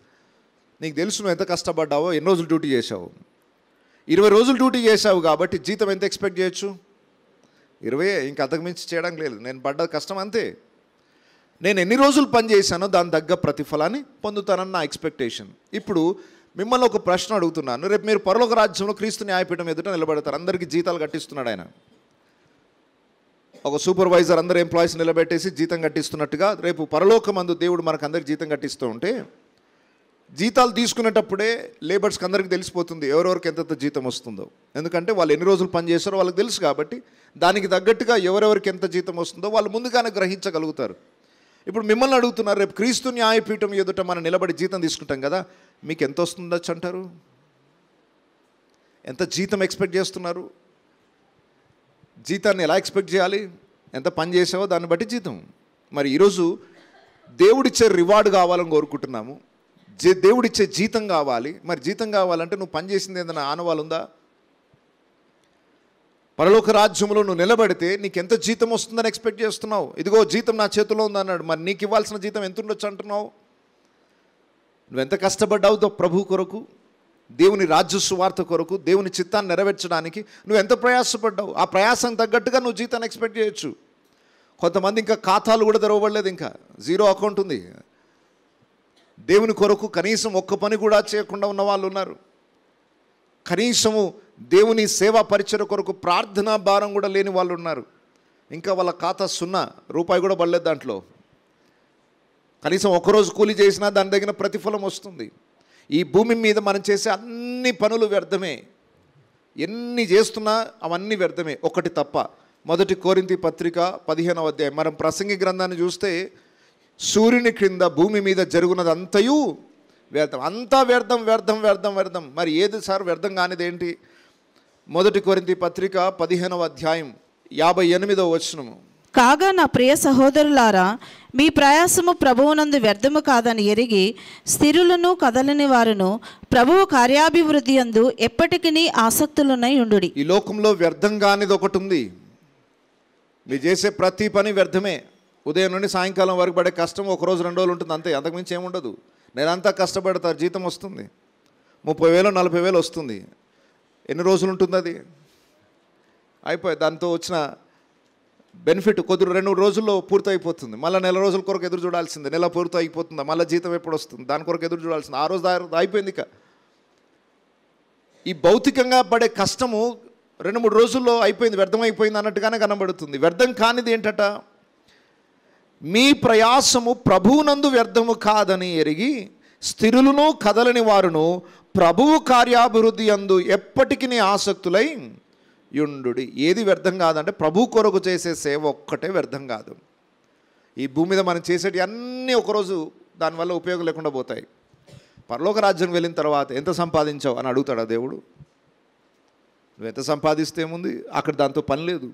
నీకు తెలుసు నువ్వు ఎంత కష్టపడ్డావో, ఎన్ని రోజులు డ్యూటీ చేసావు. 20 రోజులు డ్యూటీ చేసావు కాబట్టి జీతం ఎంత ఎక్స్పెక్ట్ చేయొచ్చు? 20. ఇంక అంతకుమించి చేయడం లేదు. నేను పడ్డ కష్టం అంతే. నేను ఎన్ని రోజులు పని చేశానో దాని తగ్గ ప్రతిఫలాన్ని పొందుతానని నా ఎక్స్పెక్టేషన్. ఇప్పుడు మిమ్మల్ని ఒక ప్రశ్న అడుగుతున్నాను. రేపు మీరు పరలోక రాజ్యంలో క్రీస్తు న్యాయపీఠం ఎదుట నిలబడతారు. అందరికీ జీతాలు కట్టిస్తున్నాడు ఆయన. ఒక సూపర్వైజర్ అందరు ఎంప్లాయీస్ నిలబెట్టేసి జీతం కట్టిస్తున్నట్టుగా రేపు పరలోకమందు దేవుడు మనకు అందరికి జీతం కట్టిస్తూ ఉంటే జీతాలు తీసుకునేటప్పుడే లేబర్స్కి అందరికీ తెలిసిపోతుంది ఎవరెవరికి ఎంత జీతం వస్తుందో. ఎందుకంటే వాళ్ళు ఎన్ని రోజులు పని చేస్తారో వాళ్ళకి తెలుసు కాబట్టి దానికి తగ్గట్టుగా ఎవరెవరికి ఎంత జీతం వస్తుందో వాళ్ళు ముందుగానే గ్రహించగలుగుతారు. ఇప్పుడు మిమ్మల్ని అడుగుతున్నారు, రేపు క్రీస్తు న్యాయపీఠం ఎదుట మనం నిలబడి జీతం తీసుకుంటాం కదా, మీకు ఎంత వస్తుందచ్చు అంటారు? ఎంత జీతం ఎక్స్పెక్ట్ చేస్తున్నారు? జీతాన్ని ఎలా ఎక్స్పెక్ట్ చేయాలి? ఎంత పని చేసావో దాన్ని బట్టి జీతం. మరి ఈరోజు దేవుడిచ్చే రివార్డు కావాలని కోరుకుంటున్నాము. దేవుడిచ్చే జీతం కావాలి. మరి జీతం కావాలంటే నువ్వు పని చేసింది ఏదైనా ఆనవాళ్ళు ఉందా? పరలోక రాజ్యంలో నువ్వు నిలబడితే నీకు ఎంత జీతం వస్తుందని ఎక్స్పెక్ట్ చేస్తున్నావు? ఇదిగో జీతం నా చేతిలో ఉందన్నాడు. మరి నీకు ఇవ్వాల్సిన జీతం ఎంత ఉండొచ్చు అంటున్నావు? నువ్వెంత కష్టపడ్డావు ప్రభు కొరకు, దేవుని రాజ్య సువార్త కొరకు, దేవుని చిత్తాన్ని నెరవేర్చడానికి నువ్వు ఎంత ప్రయాసపడ్డావు? ఆ ప్రయాసం తగ్గట్టుగా నువ్వు జీతాన్ని ఎక్స్పెక్ట్ చేయొచ్చు. కొంతమంది ఇంకా ఖాతాలు కూడా తెరవబడలేదు, ఇంకా 0 అకౌంట్ ఉంది. దేవుని కొరకు కనీసం ఒక్క పని కూడా చేయకుండా ఉన్న వాళ్ళు ఉన్నారు. కనీసము దేవుని సేవా పరిచయ కొరకు ప్రార్థనా భారం కూడా లేని వాళ్ళు ఉన్నారు. ఇంకా వాళ్ళ ఖాతా 0 రూపాయి కూడా పడలేదు దాంట్లో. కనీసం ఒకరోజు కూలి చేసినా దాని తగిన ప్రతిఫలం వస్తుంది. ఈ భూమి మీద మనం చేసే అన్ని పనులు వ్యర్థమే. ఎన్ని చేస్తున్నా అవన్నీ వ్యర్థమే, ఒకటి తప్ప. 1 కొరింథీ పత్రిక 15వ అధ్యాయం మనం ప్రసంగి గ్రంథాన్ని చూస్తే సూర్యుని క్రింద భూమి మీద జరుగునది అంతయు వ్యర్థం. అంతా వ్యర్థం వ్యర్థం వ్యర్థం వ్యర్థం. మరి ఏది సార్ వ్యర్థం కానిది ఏంటి? 1 కొరింథీ పత్రిక 15వ అధ్యాయం 58వ వచనము. కాగా నా ప్రియ సహోదరులారా, మీ ప్రయాసము ప్రభువునందు వ్యర్థము కాదని ఎరిగి స్థిరులను కదలని వారును ప్రభువు కార్యాభివృద్ధి యందు ఎప్పటికీ ఆసక్తులునై ఉండుడి. ఈ లోకంలో వ్యర్థం కానిది ఒకటి ఉంది. మీరు చేసే ప్రతి పని వ్యర్థమే. ఉదయం నుండి సాయంకాలం వరకు పడే కష్టం 1 రోజు 2 రోజులు ఉంటుంది అంతే, అంతకుమించి ఏముండదు. నేనంతా కష్టపడతారు, జీతం వస్తుంది 30,000 40,000 వస్తుంది. ఎన్ని రోజులు ఉంటుంది అది? అయిపోయి దాంతో వచ్చిన బెనిఫిట్ కొద్ది 2-3 రోజుల్లో పూర్తి అయిపోతుంది. మళ్ళీ నెల రోజుల కొరకు ఎదురు చూడాల్సిందే. నెల పూర్తి అయిపోతుందా, మళ్ళీ జీతం ఎప్పుడు వస్తుంది, దాని కొరకు ఎదురు చూడాల్సింది. ఆ రోజు అయిపోయింది. ఇక ఈ భౌతికంగా పడే కష్టము 2-3 రోజుల్లో అయిపోయింది, వ్యర్థమైపోయింది అన్నట్టుగానే కనబడుతుంది. వ్యర్థం కానిది ఏంటట? మీ ప్రయాసము ప్రభువునందు వ్యర్థము కాదని ఎరిగి స్థిరులను కదలని వారును ప్రభువు కార్యాభివృద్ధి యందు ఎప్పటికీ ఆసక్తులై యుండుడి. ఏది వ్యర్థం కాదంటే ప్రభు కొరకు చేసే సేవ ఒక్కటే వ్యర్థం కాదు. ఈ భూమి మీద మనం చేసేటి అన్నీ ఒకరోజు దానివల్ల ఉపయోగం లేకుండా పోతాయి. పరలోక రాజ్యం వెళ్ళిన తర్వాత ఎంత సంపాదించావు అని అడుగుతాడా దేవుడు? నువ్వు ఎంత సంపాదిస్తే ఏముంది, అక్కడ దాంతో పని లేదు.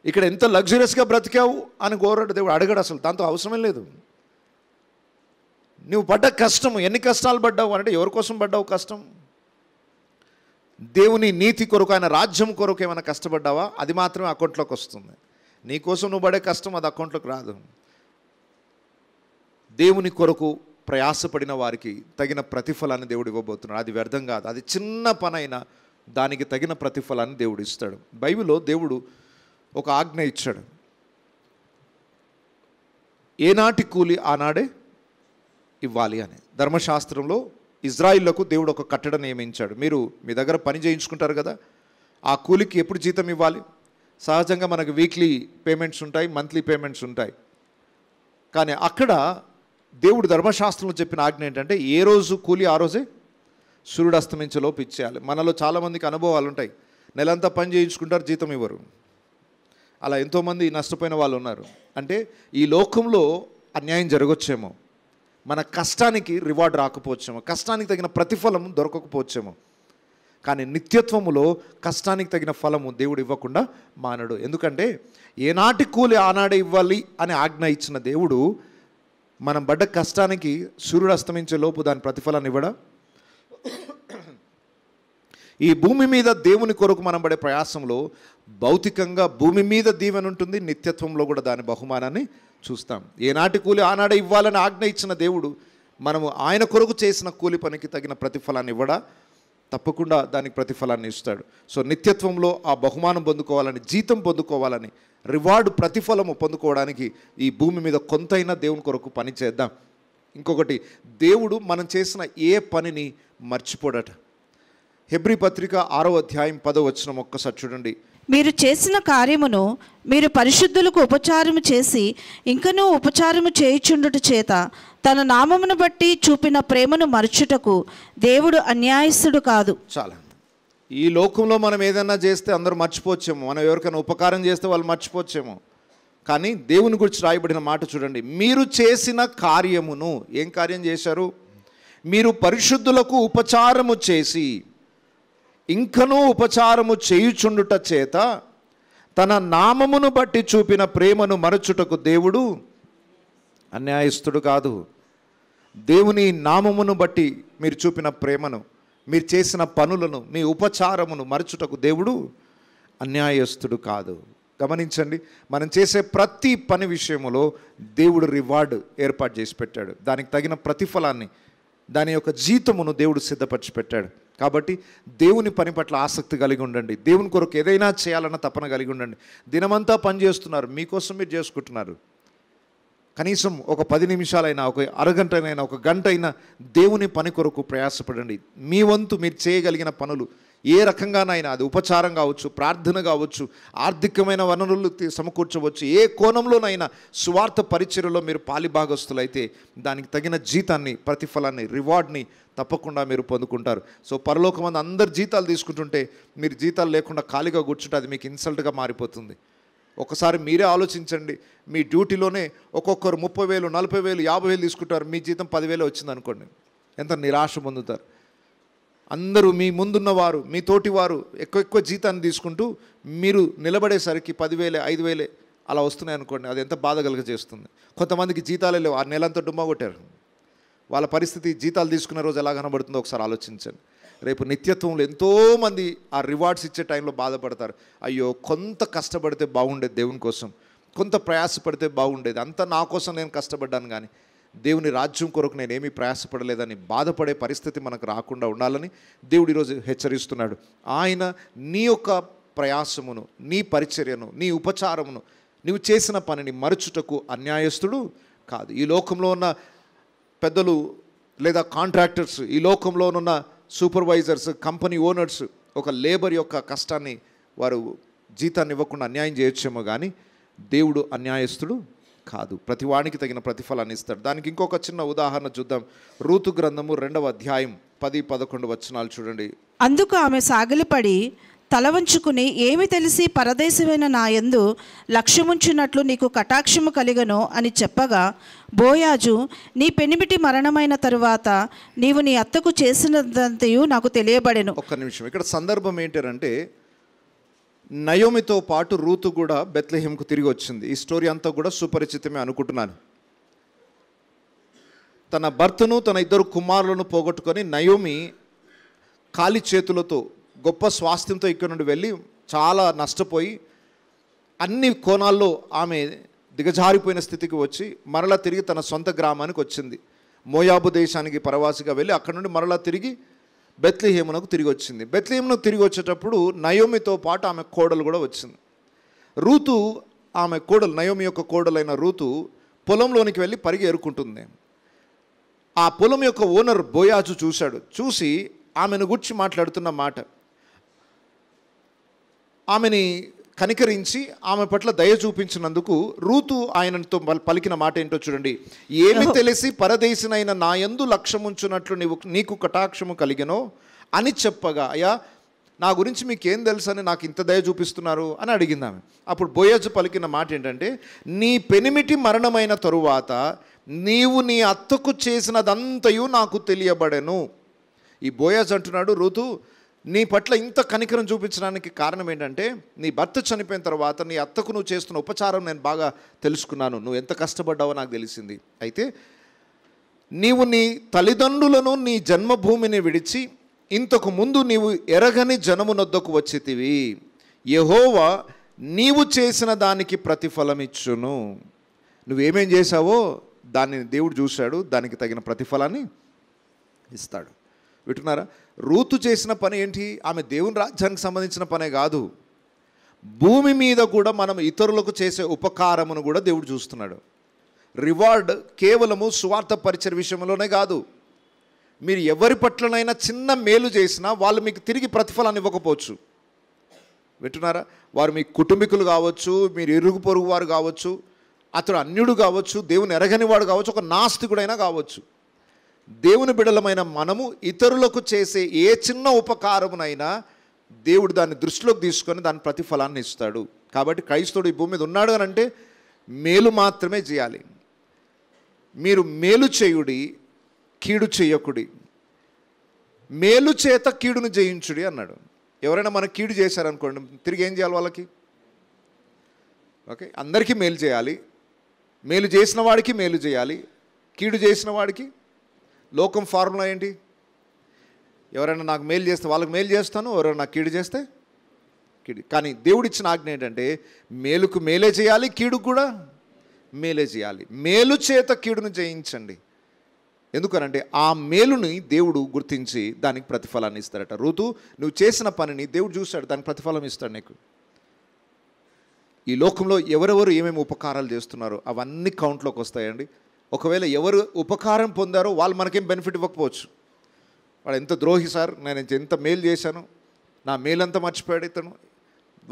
ఇక్కడ ఎంత లగ్జరియస్గా బ్రతికావు అని కోరాడు దేవుడు, అడగడు. అసలు దాంతో అవసరమే లేదు. నువ్వు పడ్డ కష్టం, ఎన్ని కష్టాలు పడ్డావు అంటే ఎవరి కోసం పడ్డావు కష్టం? దేవుని నీతి కొరకు, ఆయన రాజ్యం కొరకు ఏమైనా కష్టపడ్డావా? అది మాత్రమే అకౌంట్లోకి వస్తుంది. నీకోసం నువ్వు పడే కష్టం అది అకౌంట్లోకి రాదు. దేవుని కొరకు ప్రయాసపడిన వారికి తగిన ప్రతిఫలాన్ని దేవుడు ఇవ్వబోతున్నాడు. అది వ్యర్థం కాదు. అది చిన్న పనైనా దానికి తగిన ప్రతిఫలాన్ని దేవుడు ఇస్తాడు. బైబిల్లో దేవుడు ఒక ఆజ్ఞ ఇచ్చాడు. ఏనాటి కూలి ఆనాడే ఇవ్వాలి అని. ధర్మశాస్త్రంలో ఇజ్రాయిల్లకు దేవుడు ఒక కట్టడ నియమించాడు. మీరు మీ దగ్గర పని చేయించుకుంటారు కదా, ఆ కూలికి ఎప్పుడు జీతం ఇవ్వాలి? సహజంగా మనకు వీక్లీ పేమెంట్స్ ఉంటాయి, మంత్లీ పేమెంట్స్ ఉంటాయి. కానీ అక్కడ దేవుడు ధర్మశాస్త్రంలో చెప్పిన ఆజ్ఞ ఏంటంటే ఏ రోజు కూలి ఆ రోజే సూర్యుడు అస్తమించేలోపు ఇచ్చేయాలి. మనలో చాలామందికి అనుభవాలు ఉంటాయి. నెలంతా పని చేయించుకుంటారు, జీతం ఇవ్వరు. అలా ఎంతోమంది నష్టపోయిన వాళ్ళు ఉన్నారు. అంటే ఈ లోకంలో అన్యాయం జరగొచ్చేమో, మన కష్టానికి రివార్డ్ రాకపోవచ్చేమో, కష్టానికి తగిన ప్రతిఫలం దొరకకపోవచ్చేమో. కానీ నిత్యత్వములో కష్టానికి తగిన ఫలము దేవుడు ఇవ్వకుండా మానడు. ఎందుకంటే ఏనాటి కూలి ఆనాడే ఇవ్వాలి అని ఆజ్ఞ ఇచ్చిన దేవుడు మనం పడ్డ కష్టానికి సూర్యుడు అస్తమించే లోపు దాని ప్రతిఫలాన్ని ఇవ్వడా? ఈ భూమి మీద దేవుని కొరకు మనం పడే ప్రయాసంలో భౌతికంగా భూమి మీద దీవెన ఉంటుంది, నిత్యత్వంలో కూడా దాని బహుమానాన్ని చూస్తాం. ఏనాటి కూలి ఆనాడే ఇవ్వాలని ఆజ్ఞ ఇచ్చిన దేవుడు మనము ఆయన కొరకు చేసిన కూలి పనికి తగిన ప్రతిఫలాన్ని ఇవ్వడా? తప్పకుండా దానికి ప్రతిఫలాన్ని ఇస్తాడు. సో నిత్యత్వంలో ఆ బహుమానం పొందుకోవాలని, జీతం పొందుకోవాలని, రివార్డు ప్రతిఫలము పొందుకోవడానికి ఈ భూమి మీద కొంతైనా దేవుని కొరకు పని చేద్దాం. ఇంకొకటి, దేవుడు మనం చేసిన ఏ పనిని మర్చిపోడట. హెబ్రీ పత్రిక 6వ అధ్యాయం 10వ వచనం ఒక్కసారి చూడండి. మీరు చేసిన కార్యమును మీరు పరిశుద్ధులకు ఉపచారము చేసి ఇంకనూ ఉపచారము చేయుచుండుట చేత తన నామమును బట్టి చూపిన ప్రేమను మరచుటకు దేవుడు అన్యాయస్తుడు కాదు. చాలా, ఈ లోకంలో మనం ఏదైనా చేస్తే అందరూ మర్చిపోవచ్చేమో, మనం ఎవరికైనా ఉపకారం చేస్తే వాళ్ళు మర్చిపోవచ్చేమో, కానీ దేవుని గురించి రాయబడిన మాట చూడండి. మీరు చేసిన కార్యమును, ఏం కార్యం చేశారు? మీరు పరిశుద్ధులకు ఉపచారము చేసి ఇంకనూ ఉపచారము చేయుచుండుట చేత తన నామమును బట్టి చూపిన ప్రేమను మరచుటకు దేవుడు అన్యాయస్తుడు కాదు. దేవుని నామమును బట్టి మీరు చూపిన ప్రేమను, మీరు చేసిన పనులను, మీ ఉపచారమును మరచుటకు దేవుడు అన్యాయస్తుడు కాదు. గమనించండి, మనం చేసే ప్రతి పని విషయములో దేవుడు రివార్డు ఏర్పాటు చేసి పెట్టాడు. దానికి తగిన ప్రతిఫలాన్ని, దాని యొక్క జీతమును దేవుడు సిద్ధపరిచి పెట్టాడు. కాబట్టి దేవుని పని పట్ల ఆసక్తి కలిగి ఉండండి. దేవుని కొరకు ఏదైనా చేయాలన్న తపన కలిగి ఉండండి. దినమంతా పని చేస్తున్నారు, మీకోసం మీరు చేసుకుంటున్నారు. కనీసం ఒక 10 నిమిషాలైనా, ఒక అరగంటనైనా, ఒక గంట అయినా దేవుని పని కొరకు ప్రయాసపడండి. మీ వంతు మీరు చేయగలిగిన పనులు ఏ రకంగానైనా, అది ఉపచారం కావచ్చు, ప్రార్థన కావచ్చు, ఆర్థికమైన వనరులు సమకూర్చవచ్చు, ఏ కోణంలోనైనా సువార్త పరిచర్యలో మీరు పాలిభాగస్తులైతే దానికి తగిన జీతాన్ని, ప్రతిఫలాన్ని, రివార్డ్ని తప్పకుండా మీరు పొందుకుంటారు. సో పరలోకమందు అందరు జీతాలు తీసుకుంటుంటే మీరు జీతాలు లేకుండా ఖాళీగా కూర్చుంటే అది మీకు ఇన్సల్ట్గా మారిపోతుంది. ఒకసారి మీరే ఆలోచించండి. మీ డ్యూటీలోనే ఒక్కొక్కరు 30,000, 40,000, 50,000 తీసుకుంటారు, మీ జీతం 10,000 వచ్చింది అనుకోండి, ఎంత నిరాశ పొందుతారు. అందరూ మీ ముందున్నవారు, మీ తోటివారు ఎక్కువ జీతాన్ని తీసుకుంటూ మీరు నిలబడేసరికి 10,000, 5,000 అలా వస్తున్నాయి అనుకోండి, అది ఎంత బాధ కలుగజేస్తుంది. కొంతమందికి జీతాలే లేవు, ఆ నెలంతా డుమ్మా కొట్టారు. వాళ్ళ పరిస్థితి జీతాలు తీసుకునే రోజు ఎలా కనబడుతుందో ఒకసారి ఆలోచించండి. రేపు నిత్యత్వంలో ఎంతోమంది ఆ రివార్డ్స్ ఇచ్చే టైంలో బాధపడతారు. అయ్యో, కొంత కష్టపడితే బాగుండేది, దేవుని కోసం కొంత ప్రయాసపడితే బాగుండేది, అంతా నా కోసం నేను కష్టపడ్డాను కానీ దేవుని రాజ్యం కొరకు నేనేమీ ప్రయాసపడలేదని బాధపడే పరిస్థితి మనకు రాకుండా ఉండాలని దేవుడు ఈరోజు హెచ్చరిస్తున్నాడు. ఆయన నీ యొక్క ప్రయాసమును, నీ పరిచర్యను, నీ ఉపచారమును, నీవు చేసిన పనిని మరచుటకు అన్యాయస్తుడు కాదు. ఈ లోకంలో ఉన్న పెద్దలు లేదా కాంట్రాక్టర్స్, ఈ లోకంలో ఉన్న సూపర్వైజర్స్, కంపెనీ ఓనర్స్ ఒక లేబర్ యొక్క కష్టాన్ని వారు జీతాన్ని ఇవ్వకుండా అన్యాయం చేయొచ్చేమో, కానీ దేవుడు అన్యాయస్తుడు కాదు. ప్రతి వానికి తగిన ప్రతిఫలాన్ని ఇస్తాడు. దానికి ఇంకొక చిన్న ఉదాహరణ చూద్దాం. రూతు గ్రంథము 2వ అధ్యాయం 10-11 వచనాలు చూడండి. అందుకు ఆమె సాగిలిపడి తల వంచుకుని, ఏమి తెలిసి పరదేశమైన నా యందు లక్ష్యముంచున్నట్లు నీకు కటాక్షము కలిగను అని చెప్పగా, బోయాజు, నీ పెనిమిటి మరణమైన తరువాత నీవు నీ అత్తకు చేసినదంతయు నాకు తెలియబడెను. ఒక్క నిమిషం, ఇక్కడ సందర్భం ఏంటంటే నయోమితో పాటు రూతు కూడా బెత్లెహేంకు తిరిగి వచ్చింది. ఈ స్టోరీ అంతా కూడా సుపరిచితమే అనుకుంటున్నాను. తన భర్తను, తన 2 కుమారులను పోగొట్టుకొని నయోమి ఖాళీ చేతులతో, గొప్ప స్వాస్థ్యంతో ఇక్కడ నుండి వెళ్ళి చాలా నష్టపోయి అన్ని కోణాల్లో ఆమె దిగజారిపోయిన స్థితికి వచ్చి మరలా తిరిగి తన సొంత గ్రామానికి వచ్చింది. మోయాబు దేశానికి పరవాసిగా వెళ్ళి అక్కడ నుండి మరలా తిరిగి బెత్లెహేమునకు తిరిగి వచ్చింది. బెత్లెహేమునకు తిరిగి వచ్చేటప్పుడు నయోమితో పాటు ఆమె కోడలు కూడా వచ్చింది. రూతు, ఆమె కోడలు, నయోమి యొక్క కోడలైన రూతు పొలంలోనికి వెళ్ళి పరిగి ఏరుకుంటుంది. ఆ పొలం యొక్క ఓనర్ బోయాజు చూశాడు. చూసి ఆమెను గురించి మాట్లాడుతున్న మాట, ఆమెని కనికరించి ఆమె పట్ల దయ చూపించినందుకు రూతు ఆయనతో పలికిన మాట ఏంటో చూడండి. ఏమి తెలిసి పరదేశినైన నా యందు లక్ష్యముంచున్నట్లు నీకు కటాక్షము కలిగెనో అని చెప్పగా, అయ్యా నా గురించి మీకేం తెలుసు అని నాకు ఇంత దయ చూపిస్తున్నారు అని అడిగింది ఆమె. అప్పుడు బోయాజు పలికిన మాట ఏంటంటే, నీ పెనిమిటి మరణమైన తరువాత నీవు నీ అత్తకు చేసినదంతయు నాకు తెలియబడెను. ఈ బోయాజు అంటున్నాడు, రూతు నీ పట్ల ఇంత కనికరం చూపించడానికి కారణం ఏంటంటే, నీ భర్త చనిపోయిన తర్వాత నీ అత్తకు నువ్వు చేస్తున్న ఉపచారం నేను బాగా తెలుసుకున్నాను, నువ్వు ఎంత కష్టపడ్డావో నాకు తెలిసింది. అయితే నీవు నీ తల్లిదండ్రులను, నీ జన్మభూమిని విడిచి ఇంతకు ముందు నీవు ఎరగని జనమునొద్దకు వచ్చితివి. యెహోవా నీవు చేసిన దానికి ప్రతిఫలమిచ్చును. నువ్వేమేం చేశావో దాన్ని దేవుడు చూశాడు, దానికి తగిన ప్రతిఫలాన్ని ఇస్తాడు. వింటున్నారా? రూతు చేసిన పని ఏంటి? ఆమె దేవుని రాజ్యానికి సంబంధించిన పనే కాదు, భూమి మీద కూడా మనం ఇతరులకు చేసే ఉపకారమును కూడా దేవుడు చూస్తున్నాడు. రివార్డ్ కేవలము సువార్త పరిచయ విషయంలోనే కాదు. మీరు ఎవరి పట్లనైనా చిన్న మేలు చేసినా వాళ్ళు మీకు తిరిగి ప్రతిఫలాన్ని ఇవ్వకపోవచ్చు. వింటున్నారా? వారు మీ కుటుంబీకులు కావచ్చు, మీరు ఇరుగు పొరుగు వారు కావచ్చు, అతడు అన్యుడు కావచ్చు, దేవుని ఎరగని వాడు కావచ్చు, ఒక నాస్తికుడైనా కావచ్చు. దేవుని బిడ్డలమైన మనము ఇతరులకు చేసే ఏ చిన్న ఉపకారమునైనా దేవుడు దాన్ని దృష్టిలోకి తీసుకొని దాని ప్రతిఫలాన్ని ఇస్తాడు. కాబట్టి క్రైస్తవుడు ఈ భూమి మీద ఉన్నాడు అని అంటే మేలు మాత్రమే చేయాలి. మీరు మేలు చేయుడి, కీడు చేయకుడి, మేలు చేత కీడును జయించుడి అన్నాడు. ఎవరైనా మనకు కీడు చేశారనుకోండి, తిరిగి ఏం చేయాలి వాళ్ళకి? ఓకే, అందరికీ మేలు చేయాలి. మేలు చేసిన వాడికి మేలు చేయాలి, కీడు చేసిన వాడికి. లోకం ఫార్ములా ఏంటి? ఎవరైనా నాకు మేలు చేస్తే వాళ్ళకి మేలు చేస్తాను, ఎవరైనా నాకు కీడు చేస్తే కీడు. కానీ దేవుడిచ్చిన ఆజ్ఞ ఏంటంటే మేలుకు మేలే చేయాలి, కీడుకు కూడా మేలే చేయాలి. మేలు చేత కీడును జయించండి. ఎందుకనంటే ఆ మేలుని దేవుడు గుర్తించి దానికి ప్రతిఫలాన్ని ఇస్తాడట. ఋతు, నువ్వు చేసిన పనిని దేవుడు చూస్తాడు, దానికి ప్రతిఫలం ఇస్తాడు నీకు. ఈ లోకంలో ఎవరెవరు ఏమేమి ఉపకారాలు చేస్తున్నారో అవన్నీ కౌంట్లోకి వస్తాయండి. ఒకవేళ ఎవరు ఉపకారం పొందారో వాళ్ళు మనకేం బెనిఫిట్ ఇవ్వకపోవచ్చు. వాడు ఎంత ద్రోహి సార్, నేను ఎంత మేలు చేశాను, నా మేలంతా మర్చిపోయాడు ఇతను,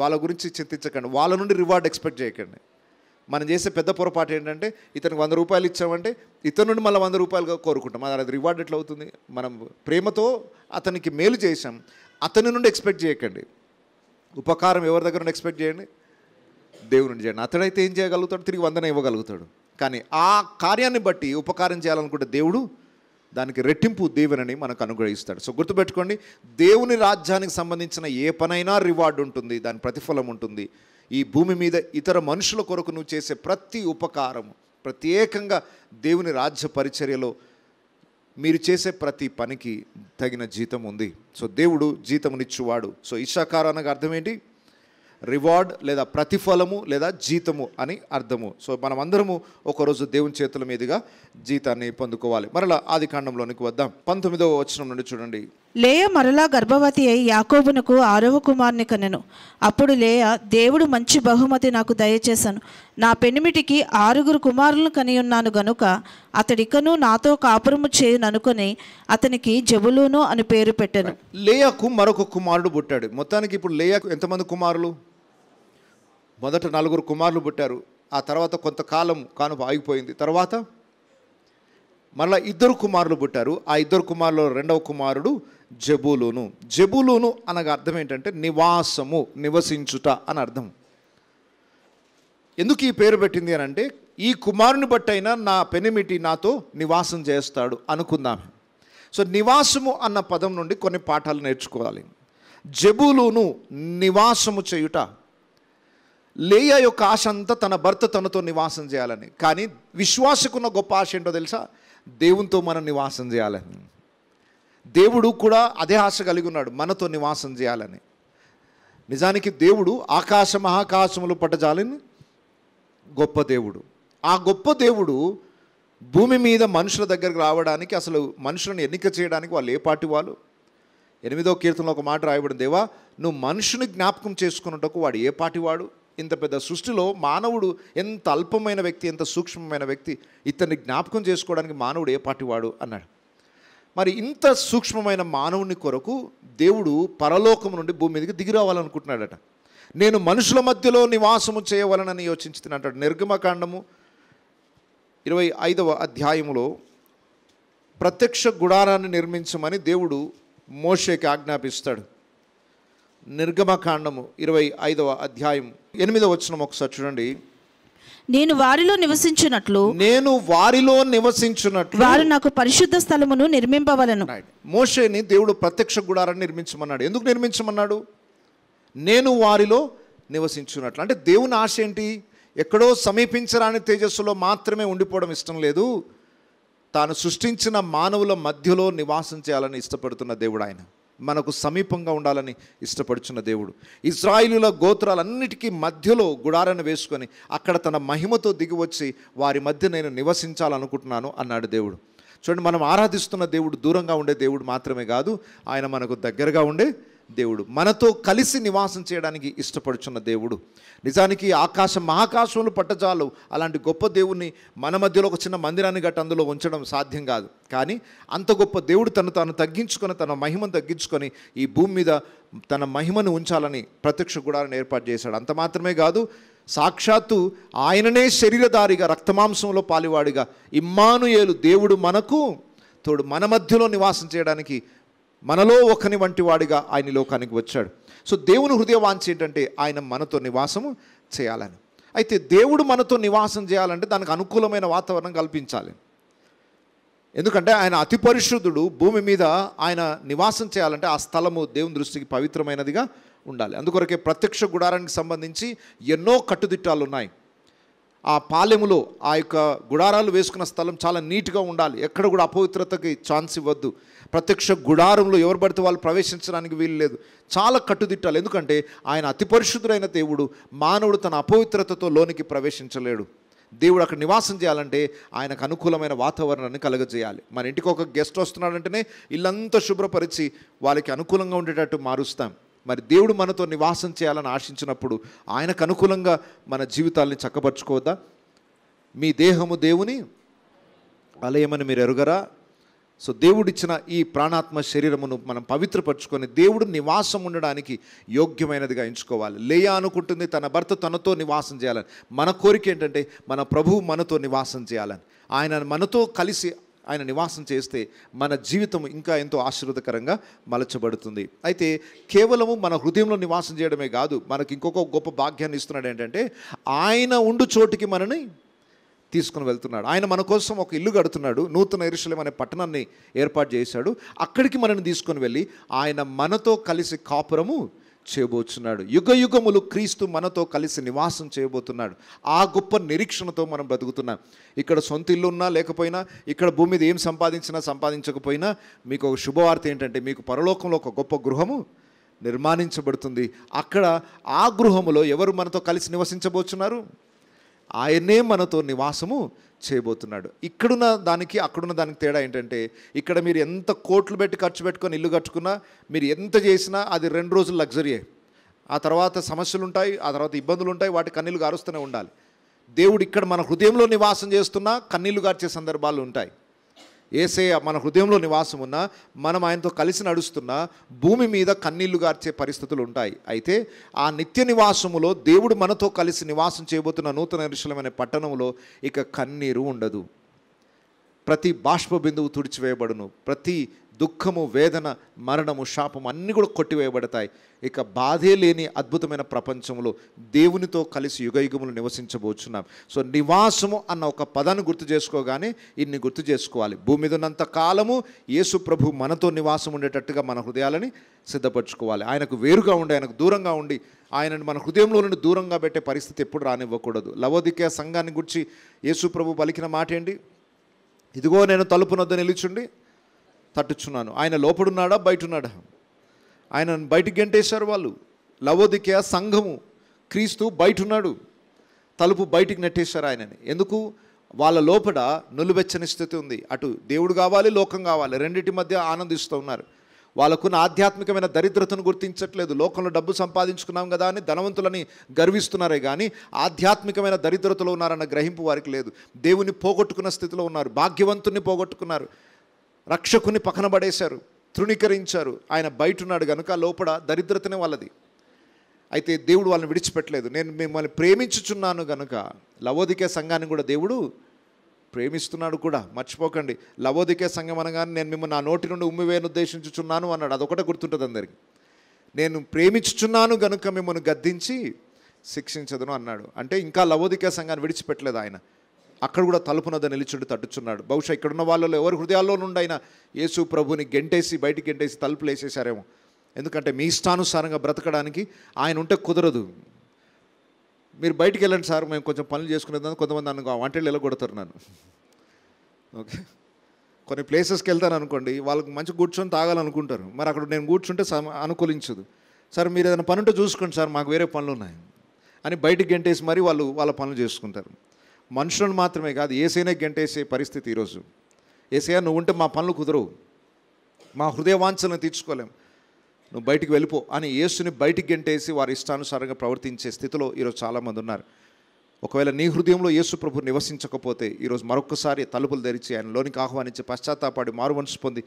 వాళ్ళ గురించి చింతించకండి. వాళ్ళ నుండి రివార్డ్ ఎక్స్పెక్ట్ చేయకండి. మనం చేసే పెద్ద పొరపాటు ఏంటంటే ఇతనికి 100 రూపాయలు ఇచ్చామంటే ఇతని నుండి మళ్ళీ 100 రూపాయలు కోరుకుంటాం. అది రివార్డ్ ఎట్లా అవుతుంది? మనం ప్రేమతో అతనికి మేలు చేశాం, అతని నుండి ఎక్స్పెక్ట్ చేయకండి. ఉపకారం ఎవరి దగ్గర నుండి ఎక్స్పెక్ట్ చేయండి? దేవుని నుండి చేయండి. అతడైతే ఏం చేయగలుగుతాడు? తిరిగి 100 ఇవ్వగలుగుతాడు. కానీ ఆ కార్యాన్ని బట్టి ఉపకారం చేయాలనుకుంటే దేవుడు దానికి రెట్టింపు దీవెనని మనకు అనుగ్రహిస్తాడు. సో గుర్తుపెట్టుకోండి, దేవుని రాజ్యానికి సంబంధించిన ఏ పనైనా రివార్డు ఉంటుంది, దాని ప్రతిఫలం ఉంటుంది. ఈ భూమి మీద ఇతర మనుషుల కొరకు నువ్వు చేసే ప్రతి ఉపకారము, ప్రత్యేకంగా దేవుని రాజ్య పరిచర్యలో మీరు చేసే ప్రతి పనికి తగిన జీతం ఉంది. సో దేవుడు జీతమునిచ్చువాడు. సో ఇషాకార అనగా అర్థం ఏంటి? రివార్డ్ లేదా ప్రతిఫలము లేదా జీతము అని అర్థము. సో మనం అందరము ఒకరోజు దేవుని చేతుల మీదుగా జీతాన్ని పొందుకోవాలి. మరలా ఆది కాండంలోనికి వద్దాం. 19వ వచనం నుండి చూడండి. లేయ మరలా గర్భవతి అయి యాకోబునకు 6వ కుమారుని కనెను. అప్పుడు లేయ, దేవుడు మంచి బహుమతి నాకు దయచేశాను, నా పెనిమిటికి 6 కుమారులను కనియున్నాను గనుక అతడికను నాతో కాపురము చేయుననుకొని అతనికి జబులూను అని పేరు పెట్టెను. లేయకు మరొక కుమారుడు పుట్టాడు. మొత్తానికి ఇప్పుడు లేయకు ఎంతమంది కుమారులు? మొదట 4 కుమారులు పుట్టారు. ఆ తర్వాత కొంతకాలం కానుక ఆగిపోయింది. తర్వాత మరలా 2 కుమారులు పుట్టారు. ఆ 2 కుమారులు రెండవ కుమారుడు జబూలూను. జబూలూను అనగా అర్థం ఏంటంటే నివాసము, నివసించుట అని అర్థం. ఎందుకు ఈ పేరు పెట్టింది అని అంటే ఈ కుమారుని బట్టైనా నా పెనిమిటి నాతో నివాసం చేస్తాడు అనుకుందాం. సో నివాసము అన్న పదం నుండి కొన్ని పాఠాలు నేర్చుకోవాలి. జబూలూను నివాసము చేయుట. లేయా యొక్క ఆశ అంతా తన భర్త తనతో నివాసం చేయాలని. కానీ విశ్వాసకున్న గొప్ప ఆశ ఏంటో తెలుసా? దేవునితో మనం నివాసం చేయాలని. దేవుడు కూడా అదే ఆశ కలిగి ఉన్నాడు, మనతో నివాసం చేయాలని. నిజానికి దేవుడు ఆకాశ మహాకాశములు పట్టజాలని గొప్ప దేవుడు. ఆ గొప్ప దేవుడు భూమి మీద మనుషుల దగ్గరకు రావడానికి, అసలు మనుషులను ఎన్నిక చేయడానికి వాళ్ళు ఏ పార్టీ వాళ్ళు? 8వ కీర్తనలో ఒక మాట రాయబడింది, దేవా నువ్వు మనుషుని జ్ఞాపకం చేసుకున్నటకు వాడు ఏ పార్టీ వాడు? ఇంత పెద్ద సృష్టిలో మానవుడు ఎంత అల్పమైన వ్యక్తి, ఎంత సూక్ష్మమైన వ్యక్తి, ఇతన్ని జ్ఞాపకం చేసుకోవడానికి మానవుడు ఏ పార్టీ వాడు అన్నాడు. మరి ఇంత సూక్ష్మమైన మానవుని కొరకు దేవుడు పరలోకం నుండి భూమి మీదకి దిగి రావాలనుకుంటున్నాడట. నేను మనుషుల మధ్యలో నివాసము చేయవలనని యోచించుతున్నట్టు. నిర్గమకాండము 25వ అధ్యాయములో ప్రత్యక్ష గుడారాన్ని నిర్మించమని దేవుడు మోషేకి ఆజ్ఞాపిస్తాడు. నిర్గమకాండము 25వ అధ్యాయం 8వ వచనం ఒకసారి చూడండి. నేను వారిలో నివసించున్నట్లు వారు నాకు పరిశుద్ధ స్థలమును నిర్మింపవలను. మోషేని దేవుడు ప్రత్యక్ష గుడారాన్ని నిర్మించమన్నాడు. ఎందుకు నిర్మించమన్నాడు? నేను వారిలో నివసించున్నట్లు. అంటే దేవుని ఆశ ఏంటి? ఎక్కడో సమీపించరాని తేజస్సులో మాత్రమే ఉండిపోవడం ఇష్టం లేదు, తాను సృష్టించిన మానవుల మధ్యలో నివాసం చేయాలని ఇష్టపడుతున్న దేవుడు ఆయన. మనకు సమీపంగా ఉండాలని ఇష్టపడుచున్న దేవుడు. ఇశ్రాయేలుల గోత్రాలన్నిటికీ మధ్యలో గుడారాన్ని వేసుకొని అక్కడ తన మహిమతో దిగివచ్చి వారి మధ్య నేను నివసించాలనుకుంటున్నాను అన్నాడు దేవుడు. చూడండి, మనం ఆరాధిస్తున్న దేవుడు దూరంగా ఉండే దేవుడు మాత్రమే కాదు, ఆయన మనకు దగ్గరగా ఉండే దేవుడు, మనతో కలిసి నివాసం చేయడానికి ఇష్టపడుచున్న దేవుడు. నిజానికి ఆకాశం మహాకాశంలో పట్టజాలు అలాంటి గొప్ప దేవుణ్ణి మన మధ్యలో ఒక చిన్న మందిరాన్ని గట్ట అందులో ఉంచడం సాధ్యం కాదు. కానీ అంత గొప్ప దేవుడు తాను తగ్గించుకొని, తన మహిమను తగ్గించుకొని ఈ భూమి మీద తన మహిమను ఉంచాలని ప్రత్యక్ష గుడారాన్ని ఏర్పాటు చేశాడు. అంత మాత్రమే కాదు, సాక్షాత్తు ఆయననే శరీరధారిగా రక్తమాంసంలో పాలివాడిగా ఇమ్మానుయేలు దేవుడు మనకు తోడు మన మధ్యలో నివాసం చేయడానికి మనలో ఒకని వంటి వాడిగా ఆయన లోకానికి వచ్చాడు. సో దేవుని హృదయ వాంఛ ఏంటంటే ఆయన మనతో నివాసము చేయాలని. అయితే దేవుడు మనతో నివాసం చేయాలంటే దానికి అనుకూలమైన వాతావరణం కల్పించాలి. ఎందుకంటే ఆయన అతి పరిశుద్ధుడు. భూమి మీద ఆయన నివాసం చేయాలంటే ఆ స్థలము దేవుని దృష్టికి పవిత్రమైనదిగా ఉండాలి. అందుకొరకే ప్రత్యక్ష గుడారానికి సంబంధించి ఎన్నో కట్టుదిట్టాలు ఉన్నాయి. ఆ పాలెములో ఆ యొక్క గుడారాలు వేసుకున్న స్థలం చాలా నీట్గా ఉండాలి. ఎక్కడ కూడా అపవిత్రతకి ఛాన్స్ ఇవ్వద్దు. ప్రత్యక్ష గుడారంలో ఎవరు పడితే వాళ్ళు ప్రవేశించడానికి వీలు లేదు. చాలా కట్టుదిట్టాలు. ఎందుకంటే ఆయన అతి పరిశుద్ధుడైన దేవుడు. మానవుడు తన అపవిత్రతతో లోనికి ప్రవేశించలేడు. దేవుడు అక్కడ నివాసం చేయాలంటే ఆయనకు అనుకూలమైన వాతావరణాన్ని కలగజేయాలి. మన ఇంటికి ఒక గెస్ట్ వస్తున్నాడంటేనే ఇల్లంతా శుభ్రపరిచి వాళ్ళకి అనుకూలంగా ఉండేటట్టు మారుస్తాం. మరి దేవుడు మనతో నివాసం చేయాలని ఆశించినప్పుడు ఆయనకు అనుకూలంగా మన జీవితాల్ని చక్కపరుచుకోవద్దా? మీ దేహము దేవుని ఆలయమని మీరు ఎరుగరా? సో దేవుడిచ్చిన ఈ ప్రాణాత్మ శరీరమును మనం పవిత్రపరచుకొని దేవుడు నివాసం ఉండడానికి యోగ్యమైనదిగా ఎంచుకోవాలి. లేయా అనుకుంటుంది తన భర్త తనతో నివాసం చేయాలని. మన కోరిక ఏంటంటే మన ప్రభువు మనతో నివాసం చేయాలని. ఆయన మనతో కలిసి ఆయన నివాసం చేస్తే మన జీవితం ఇంకా ఎంతో ఆశీర్వాదకరంగా మలచబడుతుంది. అయితే కేవలము మన హృదయంలో నివాసం చేయడమే కాదు, మనకి ఇంకొక గొప్ప భాగ్యాన్ని ఇస్తున్నాడు. ఏంటంటే ఆయన ఉండు చోటికి మనని తీసుకుని వెళ్తున్నాడు. ఆయన మన కోసం ఒక ఇల్లు కడుతున్నాడు. నూతన యెరూషలేము అనే పట్టణాన్ని ఏర్పాటు చేశాడు. అక్కడికి మనల్ని తీసుకొని వెళ్ళి ఆయన మనతో కలిసి కాపురము చేయబోతున్నాడు. యుగ యుగములు క్రీస్తు మనతో కలిసి నివాసం చేయబోతున్నాడు. ఆ గొప్ప నిరీక్షణతో మనం బ్రతుకుతున్నాం. ఇక్కడ సొంత ఇల్లు ఉన్నా లేకపోయినా, ఇక్కడ భూమి మీద ఏం సంపాదించినా సంపాదించకపోయినా మీకు ఒక శుభవార్త ఏంటంటే మీకు పరలోకంలో ఒక గొప్ప గృహము నిర్మాణించబడుతుంది. అక్కడ ఆ గృహములో ఎవరు మనతో కలిసి నివసించబోతున్నారు? ఆయనే మనతో నివాసము చేయబోతున్నాడు. ఇక్కడున్న దానికి అక్కడున్న దానికి తేడా ఏంటంటే ఇక్కడ మీరు ఎంత కోట్లు పెట్టి ఖర్చు పెట్టుకొని ఇల్లు కట్టుకున్నా, మీరు ఎంత చేసినా అది 2 రోజులు లగ్జరీయే. ఆ తర్వాత సమస్యలు ఉంటాయి, ఆ తర్వాత ఇబ్బందులు ఉంటాయి, వాటి కన్నీళ్లు గారుస్తూనే ఉండాలి. దేవుడు ఇక్కడ మన హృదయంలో నివాసం చేస్తున్నా కన్నీళ్లు గార్చే సందర్భాలు ఉంటాయి. యేసయ్య మన హృదయంలో నివాసం ఉన్నా, మనం ఆయనతో కలిసి నడుస్తున్నా భూమి మీద కన్నీళ్లు గార్చే పరిస్థితులు ఉంటాయి. అయితే ఆ నిత్య నివాసములో దేవుడు మనతో కలిసి నివాసం చేయబోతున్న నూతన యెరూషలేము అనే పట్టణంలో ఇక కన్నీరు ఉండదు. ప్రతి బాష్ప బిందువు తుడిచివేయబడును. ప్రతి దుఃఖము, వేదన, మరణము, శాపము అన్నీ కూడా కొట్టివేయబడతాయి. ఇక బాధే లేని అద్భుతమైన ప్రపంచంలో దేవునితో కలిసి యుగయుగములు నివసించబోచున్నాం. సో నివాసము అన్న ఒక పదాన్ని గుర్తు చేసుకోగానే ఇన్ని గుర్తు చేసుకోవాలి. భూమి మీద ఉన్నంత కాలము యేసు ప్రభు మనతో నివాసం ఉండేటట్టుగా మన హృదయాలని సిద్ధపరచుకోవాలి. ఆయనకు వేరుగా ఉండి, ఆయనకు దూరంగా ఉండి, ఆయనను మన హృదయంలో నుండి దూరంగా పెట్టే పరిస్థితి ఎప్పుడు రానివ్వకూడదు. లవోదికయ సంఘాన్ని గురించి యేసు ప్రభు పలికిన మాట ఏంటి? ఇదిగో నేను తలుపు నొద్ద నిలుచుండి తట్టుచున్నాను. ఆయన లోపడున్నాడా బయటున్నాడా? ఆయన బయటికి గెంటేశారు వాళ్ళు. లవోదికయ సంఘము, క్రీస్తు బయటున్నాడు, తలుపు బయటికి నెట్టేశారు ఆయనని. ఎందుకు? వాళ్ళ లోపల నులువెచ్చని స్థితి ఉంది. అటు దేవుడు కావాలి, లోకం కావాలి, రెండింటి మధ్య ఆనందిస్తూ ఉన్నారు. వాళ్ళకున్న ఆధ్యాత్మికమైన దరిద్రతను గుర్తించట్లేదు. లోకంలో డబ్బు సంపాదించుకున్నాం కదా అని ధనవంతులని గర్విస్తున్నారే కానీ ఆధ్యాత్మికమైన దరిద్రతలో ఉన్నారన్న గ్రహింపు వారికి లేదు. దేవుని పోగొట్టుకున్న స్థితిలో ఉన్నారు. భాగ్యవంతుని పోగొట్టుకున్నారు. రక్షకుని పక్కన పడేశారు, తృణీకరించారు. ఆయన బయట ఉన్నాడు కనుక లోపల దరిద్రతనే వాళ్ళది. అయితే దేవుడు వాళ్ళని విడిచిపెట్టలేదు. నేను మిమ్మల్ని ప్రేమించుచున్నాను కనుక. లవోదికయ సంఘాన్ని కూడా దేవుడు ప్రేమిస్తున్నాడు కూడా, మర్చిపోకండి. లవోదికయ సంఘం అనగానే నేను మిమ్మల్ని నా నోటి నుండి ఉమ్మివేయను ఉద్దేశించుచున్నాను అన్నాడు. అదొకటే గుర్తుంటుంది అందరికీ. నేను ప్రేమించుచున్నాను కనుక మిమ్మల్ని గద్దించి శిక్షించదును అన్నాడు. అంటే ఇంకా లవోదికయ సంఘాన్ని విడిచిపెట్టలేదు ఆయన. అక్కడ కూడా తలుపునొద్ద నిలిచుండి తట్టుచున్నాడు. బహుశా ఇక్కడున్న వాళ్ళలో ఎవరి హృదయాల్లో నుండి అయినా యేసు ప్రభుని గెంటేసి బయటికి గెంటేసి తలుపులు వేసేసారేమో. ఎందుకంటే మీ ఇష్టానుసారంగా బ్రతకడానికి ఆయన ఉంటే కుదరదు. మీరు బయటికి వెళ్ళండి సార్, మేము కొంచెం పనులు చేసుకునేదాన్ని. కొంతమంది నన్ను వంటలు వెళ్ళగొడతారు నన్ను. ఓకే, కొన్ని ప్లేసెస్కి వెళ్తాను అనుకోండి, వాళ్ళకి మంచి కూర్చొని తాగాలనుకుంటారు. మరి అక్కడ నేను కూర్చుంటే అనుకూలించదు. సార్ మీరు ఏదైనా పని ఉంటే చూసుకోండి సార్, మాకు వేరే పనులు ఉన్నాయి అని బయటికి గెంటేసి మరి వాళ్ళు వాళ్ళ పనులు చేసుకుంటారు. మనుషులను మాత్రమే కాదు, యేసయ్యనే గెంటేసే పరిస్థితి ఈరోజు. యేసయ్యా నువ్వు ఉంటే మా పనులు కుదరవు, మా హృదయ వాంఛలను తీర్చుకోలేం, నువ్వు బయటికి వెళ్ళిపో అని యేసుని బయటికి గెంటేసి వారి ఇష్టానుసారంగా ప్రవర్తించే స్థితిలో ఈరోజు చాలామంది ఉన్నారు. ఒకవేళ నీ హృదయంలో యేసు ప్రభు నివసించకపోతే ఈరోజు మరొకసారి తలుపులు తెరిచి ఆయన లోనికి ఆహ్వానించి పశ్చాత్తాపడి మారు మనసు పొంది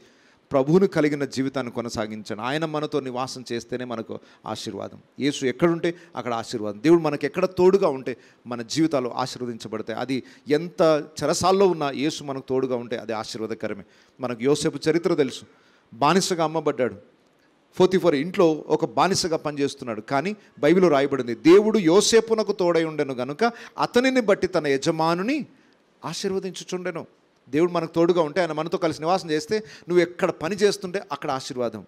ప్రభువును కలిగిన జీవితాన్ని కొనసాగించండి. ఆయన మనతో నివాసం చేస్తేనే మనకు ఆశీర్వాదం. యేసు ఎక్కడుంటే అక్కడ ఆశీర్వాదం. దేవుడు మనకు ఎక్కడ తోడుగా ఉంటే మన జీవితాలు ఆశీర్వదించబడతాయి. అది ఎంత చెరసాల్లో ఉన్నా యేసు మనకు తోడుగా ఉంటే అది ఆశీర్వాదకరమే. మనకు యోసేపు చరిత్ర తెలుసు. బానిసగా అమ్మబడ్డాడు. పోతీఫరు ఇంట్లో ఒక బానిసగా పనిచేస్తున్నాడు. కానీ బైబిల్లో రాయబడింది, దేవుడు యోసేపునకు తోడై ఉండెను గనుక అతనిని బట్టి తన యజమానుని ఆశీర్వదించుచుండెను. దేవుడు మనకు తోడుగా ఉంటే, ఆయన మనతో కలిసి నివాసం చేస్తే, నువ్వు ఎక్కడ పని చేస్తుంటే అక్కడ ఆశీర్వాదం.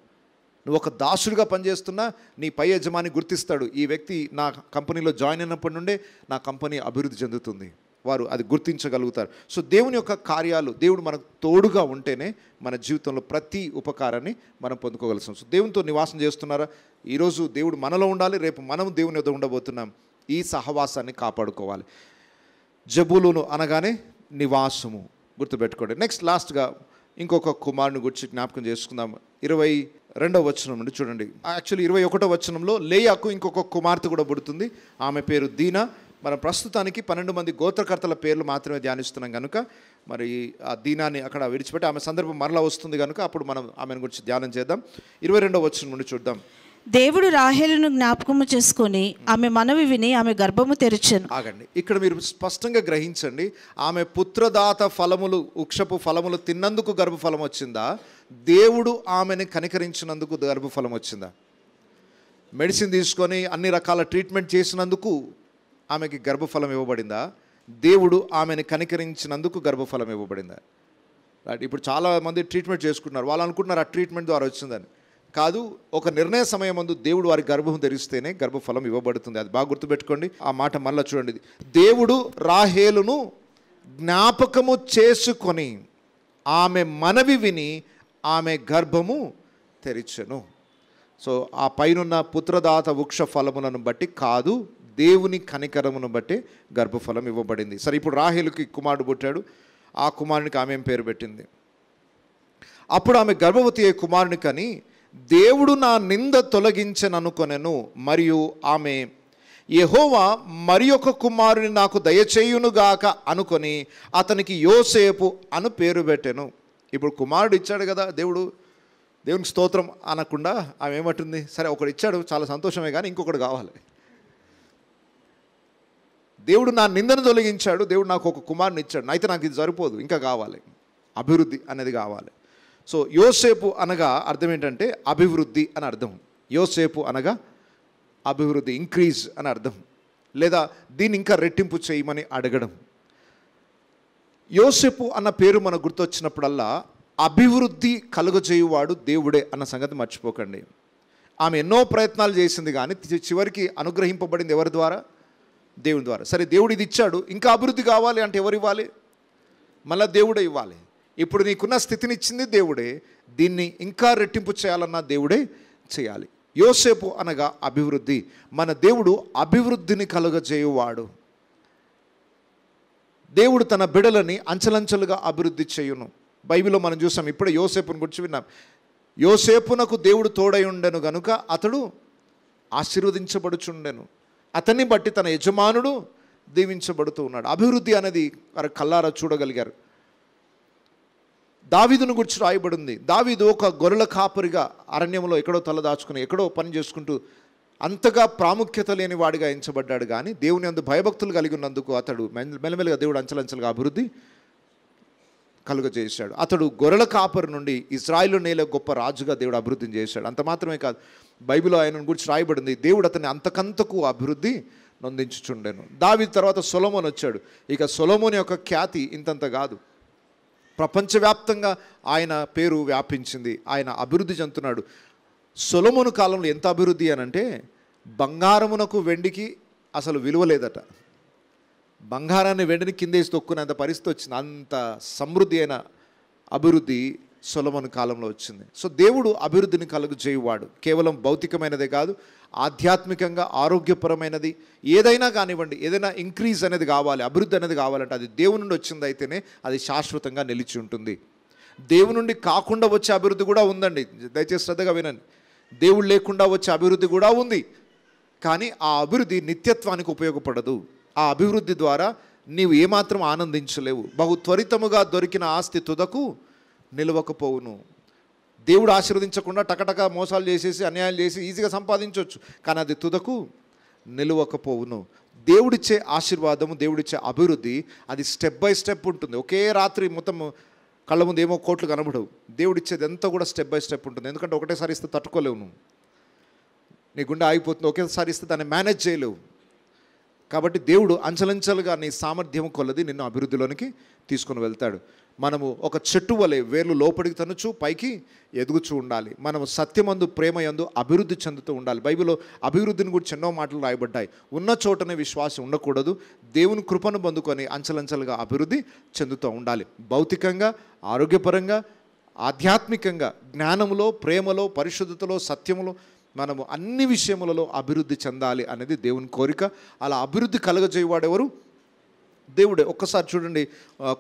నువ్వు ఒక దాసుడిగా పనిచేస్తున్నా నీ పై యజమాని గుర్తిస్తాడు, ఈ వ్యక్తి నా కంపెనీలో జాయిన్ అయినప్పటి నుండే నా కంపెనీ అభివృద్ధి చెందుతుంది. వారు అది గుర్తించగలుగుతారు. సో దేవుని యొక్క కార్యాలు, దేవుడు మనకు తోడుగా ఉంటేనే మన జీవితంలో ప్రతి ఉపకారాన్ని మనం పొందుకోగలుగుతాం. సో దేవునితో నివాసం చేస్తున్నారా? ఈరోజు దేవుడు మనలో ఉండాలి, రేపు మనం దేవుని వద్ద ఉండబోతున్నాం. ఈ సహవాసాన్ని కాపాడుకోవాలి. జబూలూను అనగానే నివాసము, గుర్తుపెట్టుకోండి. నెక్స్ట్ లాస్ట్గా ఇంకొక కుమారుని గురించి జ్ఞాపకం చేసుకుందాం. 22వ వచనం నుండి చూడండి. యాక్చువల్లీ 21వ వచనంలో లేయాకు ఇంకొక కుమార్తె కూడా పుడుతుంది. ఆమె పేరు దీనా. మనం ప్రస్తుతానికి 12 మంది గోత్రకర్తల పేర్లు మాత్రమే ధ్యానిస్తున్నాం కనుక మరి ఆ దీనాన్ని అక్కడ విడిచిపెట్టి ఆమె సందర్భం మరలా వస్తుంది కనుక అప్పుడు మనం ఆమెను గురించి ధ్యానం చేద్దాం. 22వ వచనం నుండి చూద్దాం. దేవుడు రాహేలును జ్ఞాపకము చేసుకొని ఆమె మనవి విని ఆమె గర్భము తెరిచెను. ఆగండి, ఇక్కడ మీరు స్పష్టంగా గ్రహించండి. ఆమె పుత్రదాత ఫలములు, వృక్షపు ఫలములు తిన్నందుకు గర్భఫలం వచ్చిందా? దేవుడు ఆమెను కనికరించినందుకు గర్భఫలం వచ్చిందా? మెడిసిన్ తీసుకొని అన్ని రకాల ట్రీట్మెంట్ చేసినందుకు ఆమెకి గర్భఫలం ఇవ్వబడిందా? దేవుడు ఆమెను కనికరించినందుకు గర్భఫలం ఇవ్వబడిందా? రైట్. ఇప్పుడు చాలామంది ట్రీట్మెంట్ చేసుకుంటున్నారు. వాళ్ళు అనుకుంటున్నారు ఆ ట్రీట్మెంట్ ద్వారా వచ్చిందని. కాదు, ఒక నిర్ణయ సమయం ముందు దేవుడు వారి గర్భం ధరిస్తేనే గర్భఫలం ఇవ్వబడుతుంది. అది బాగా గుర్తుపెట్టుకోండి. ఆ మాట మళ్ళీ చూడండి. దేవుడు రాహేలును జ్ఞాపకము చేసుకొని ఆమె మనవి విని ఆమె గర్భము తెరిచెను. సో ఆ పైనున్న పుత్రదాత వృక్ష ఫలములను బట్టి కాదు, దేవుని కనికరమును బట్టి గర్భఫలం ఇవ్వబడింది. సరే, ఇప్పుడు రాహేలుకి కుమారుడు పుట్టాడు. ఆ కుమారునికి ఆమె ఏం పేరు పెట్టింది? అప్పుడు ఆమె గర్భవతి అయ్యే కుమారుని కని దేవుడు నా నింద తొలగించననుకొనెను, మరియు ఆమె యెహోవా మరి ఒక కుమారుని నాకు దయచేయునుగాక అనుకొని అతనికి యోసేపు అను పేరు పెట్టెను. ఇప్పుడు కుమారుడు ఇచ్చాడు కదా దేవుడు, దేవునికి స్తోత్రం అనకుండా ఆమె ఏమంటుంది? సరే, ఒకడు ఇచ్చాడు, చాలా సంతోషమే, కానీ ఇంకొకటి కావాలి. దేవుడు నా నిందను తొలగించాడు, దేవుడు నాకు ఒక కుమారుని ఇచ్చాడు, అయితే నాకు ఇది సరిపోదు, ఇంకా కావాలి, అభివృద్ధి అనేది కావాలి. సో యోసేపు అనగా అర్థం ఏంటంటే అభివృద్ధి అని అర్థం. యోసేపు అనగా అభివృద్ధి, ఇంక్రీజ్ అని అర్థం, లేదా దీన్ని ఇంకా రెట్టింపు చేయమని అడగడం. యోసేపు అన్న పేరు మనకు గుర్తొచ్చినప్పుడల్లా అభివృద్ధి కలుగజేయువాడు దేవుడే అన్న సంగతి మర్చిపోకండి. ఆమె ఎన్నో ప్రయత్నాలు చేసింది, కానీ చివరికి అనుగ్రహింపబడింది ఎవరి ద్వారా? దేవుని ద్వారా. సరే, దేవుడు ఇది ఇచ్చాడు, ఇంకా అభివృద్ధి కావాలి అంటే ఎవరు ఇవ్వాలి? మళ్ళీ దేవుడే ఇవ్వాలి. ఇప్పుడు నీకున్న స్థితిని ఇచ్చింది దేవుడే, దీన్ని ఇంకా రెట్టింపు చేయాలన్నా దేవుడే చేయాలి. యోసేపు అనగా అభివృద్ధి. మన దేవుడు అభివృద్ధిని కలుగజేయువాడు. దేవుడు తన బిడలని అంచెలంచెలుగా అభివృద్ధి చేయును. బైబిల్లో మనం చూసాం, ఇప్పుడే యోసేపుని గురించి విన్నాం. యోసేపునకు దేవుడు తోడై ఉండెను గనుక అతడు ఆశీర్వదించబడుచుండెను, అతన్ని బట్టి తన యజమానుడు దీవించబడుతూ ఉన్నాడు. అభివృద్ధి అనేది వారు కల్లారా చూడగలిగారు. దావీదును గురించి రాయబడింది. దావీదు ఒక గొర్రెల కాపరిగా అరణ్యంలో ఎక్కడో తలదాచుకుని ఎక్కడో పని చేసుకుంటూ అంతగా ప్రాముఖ్యత లేని వాడిగా ఎంచబడ్డాడు, కానీ దేవుని అందు భయభక్తులు కలిగి ఉన్నందుకు అతడు మెల్లమెల్లగా దేవుడు అంచెలంచెలుగా అభివృద్ధి కలుగజేశాడు. అతడు గొర్రెల కాపరి నుండి ఇజ్రాయిలు నేల గొప్ప రాజుగా దేవుడు అభివృద్ధిని చేశాడు. అంత మాత్రమే కాదు, బైబిల్లో ఆయన గురించి రాయబడింది, దేవుడు అతన్ని అంతకంతకు అభివృద్ధి నొందించుచుండెను. దావీదు తర్వాత సొలొమోను వచ్చాడు. ఇక సొలొమోను యొక్క ఖ్యాతి ఇంతంత కాదు, ప్రపంచవ్యాప్తంగా ఆయన పేరు వ్యాపించింది, ఆయన అభివృద్ధి చెందుతున్నాడు. సొలొమోను కాలంలో ఎంత అభివృద్ధి అనంటే బంగారమునకు వెండికి అసలు విలువ లేదట. బంగారాన్ని వెండిని కిందేసి తొక్కునేంత పరిస్థితి వచ్చింది. అంత సమృద్ధి అయిన అభివృద్ధి సొలొమోను కాలంలో వచ్చింది. సో దేవుడు అభివృద్ధిని కలుగజేయువాడు. కేవలం భౌతికమైనదే కాదు, ఆధ్యాత్మికంగా ఆరోగ్యపరమైనది ఏదైనా కానివ్వండి, ఏదైనా ఇంక్రీజ్ అనేది కావాలి, అభివృద్ధి అనేది కావాలంటే అది దేవుని నుండి వచ్చింది అయితేనే అది శాశ్వతంగా నిలిచి ఉంటుంది. దేవుని నుండి కాకుండా వచ్చే అభివృద్ధి కూడా ఉందండి. దయచేసి శ్రద్ధగా వినండి. దేవుడు లేకుండా వచ్చే అభివృద్ధి కూడా ఉంది. కానీ ఆ అభివృద్ధి నిత్యత్వానికి ఉపయోగపడదు. ఆ అభివృద్ధి ద్వారా నీవు ఏమాత్రం ఆనందించలేవు. బహు త్వరితముగా దొరికిన ఆస్తి తుదకు నిలవకపోవును. దేవుడు ఆశీర్వదించకుండా టకటక మోసాలు చేసేసి అన్యాయాలు చేసి ఈజీగా సంపాదించవచ్చు, కానీ అది తుదకు నిలవకపోవును. దేవుడిచ్చే ఆశీర్వాదము, దేవుడిచ్చే అభివృద్ధి అది స్టెప్ బై స్టెప్ ఉంటుంది. ఒకే రాత్రి మొత్తం కళ్ళ ముందు ఏమో కోట్లు కనబడవు. దేవుడిచ్చేది ఎంత కూడా స్టెప్ బై స్టెప్ ఉంటుంది. ఎందుకంటే ఒకటేసారి ఇస్తే తట్టుకోలేవు, నువ్వు నీ గుండె ఆగిపోతుంది. ఒకేసారి ఇస్తే దాన్ని మేనేజ్ చేయలేవు. కాబట్టి దేవుడు అంచెలంచెలుగా నీ సామర్థ్యం కొలది నిన్ను అభివృద్ధిలోనికి తీసుకొని వెళ్తాడు. మనము ఒక చెట్టు వలె వేర్లు లోపలికి తనుచు పైకి ఎదుగుచూ ఉండాలి. మనము సత్యమందు ప్రేమయందు అభివృద్ధి చెందుతూ ఉండాలి. బైబిల్లో అభివృద్ధిని గురించి ఎన్నో మాటలు రాయబడ్డాయి. ఉన్న చోటనే విశ్వాసం ఉండకూడదు. దేవుని కృపను పొందుకొని అంచెలంచెలుగా అభివృద్ధి చెందుతూ ఉండాలి. భౌతికంగా, ఆరోగ్యపరంగా, ఆధ్యాత్మికంగా, జ్ఞానములో, ప్రేమలో, పరిశుద్ధతలో, సత్యములో మనము అన్ని విషయములలో అభివృద్ధి చెందాలి అనేది దేవుని కోరిక. అలా అభివృద్ధి కలుగజేయవాడెవరు? దేవుడే. ఒక్కసారి చూడండి,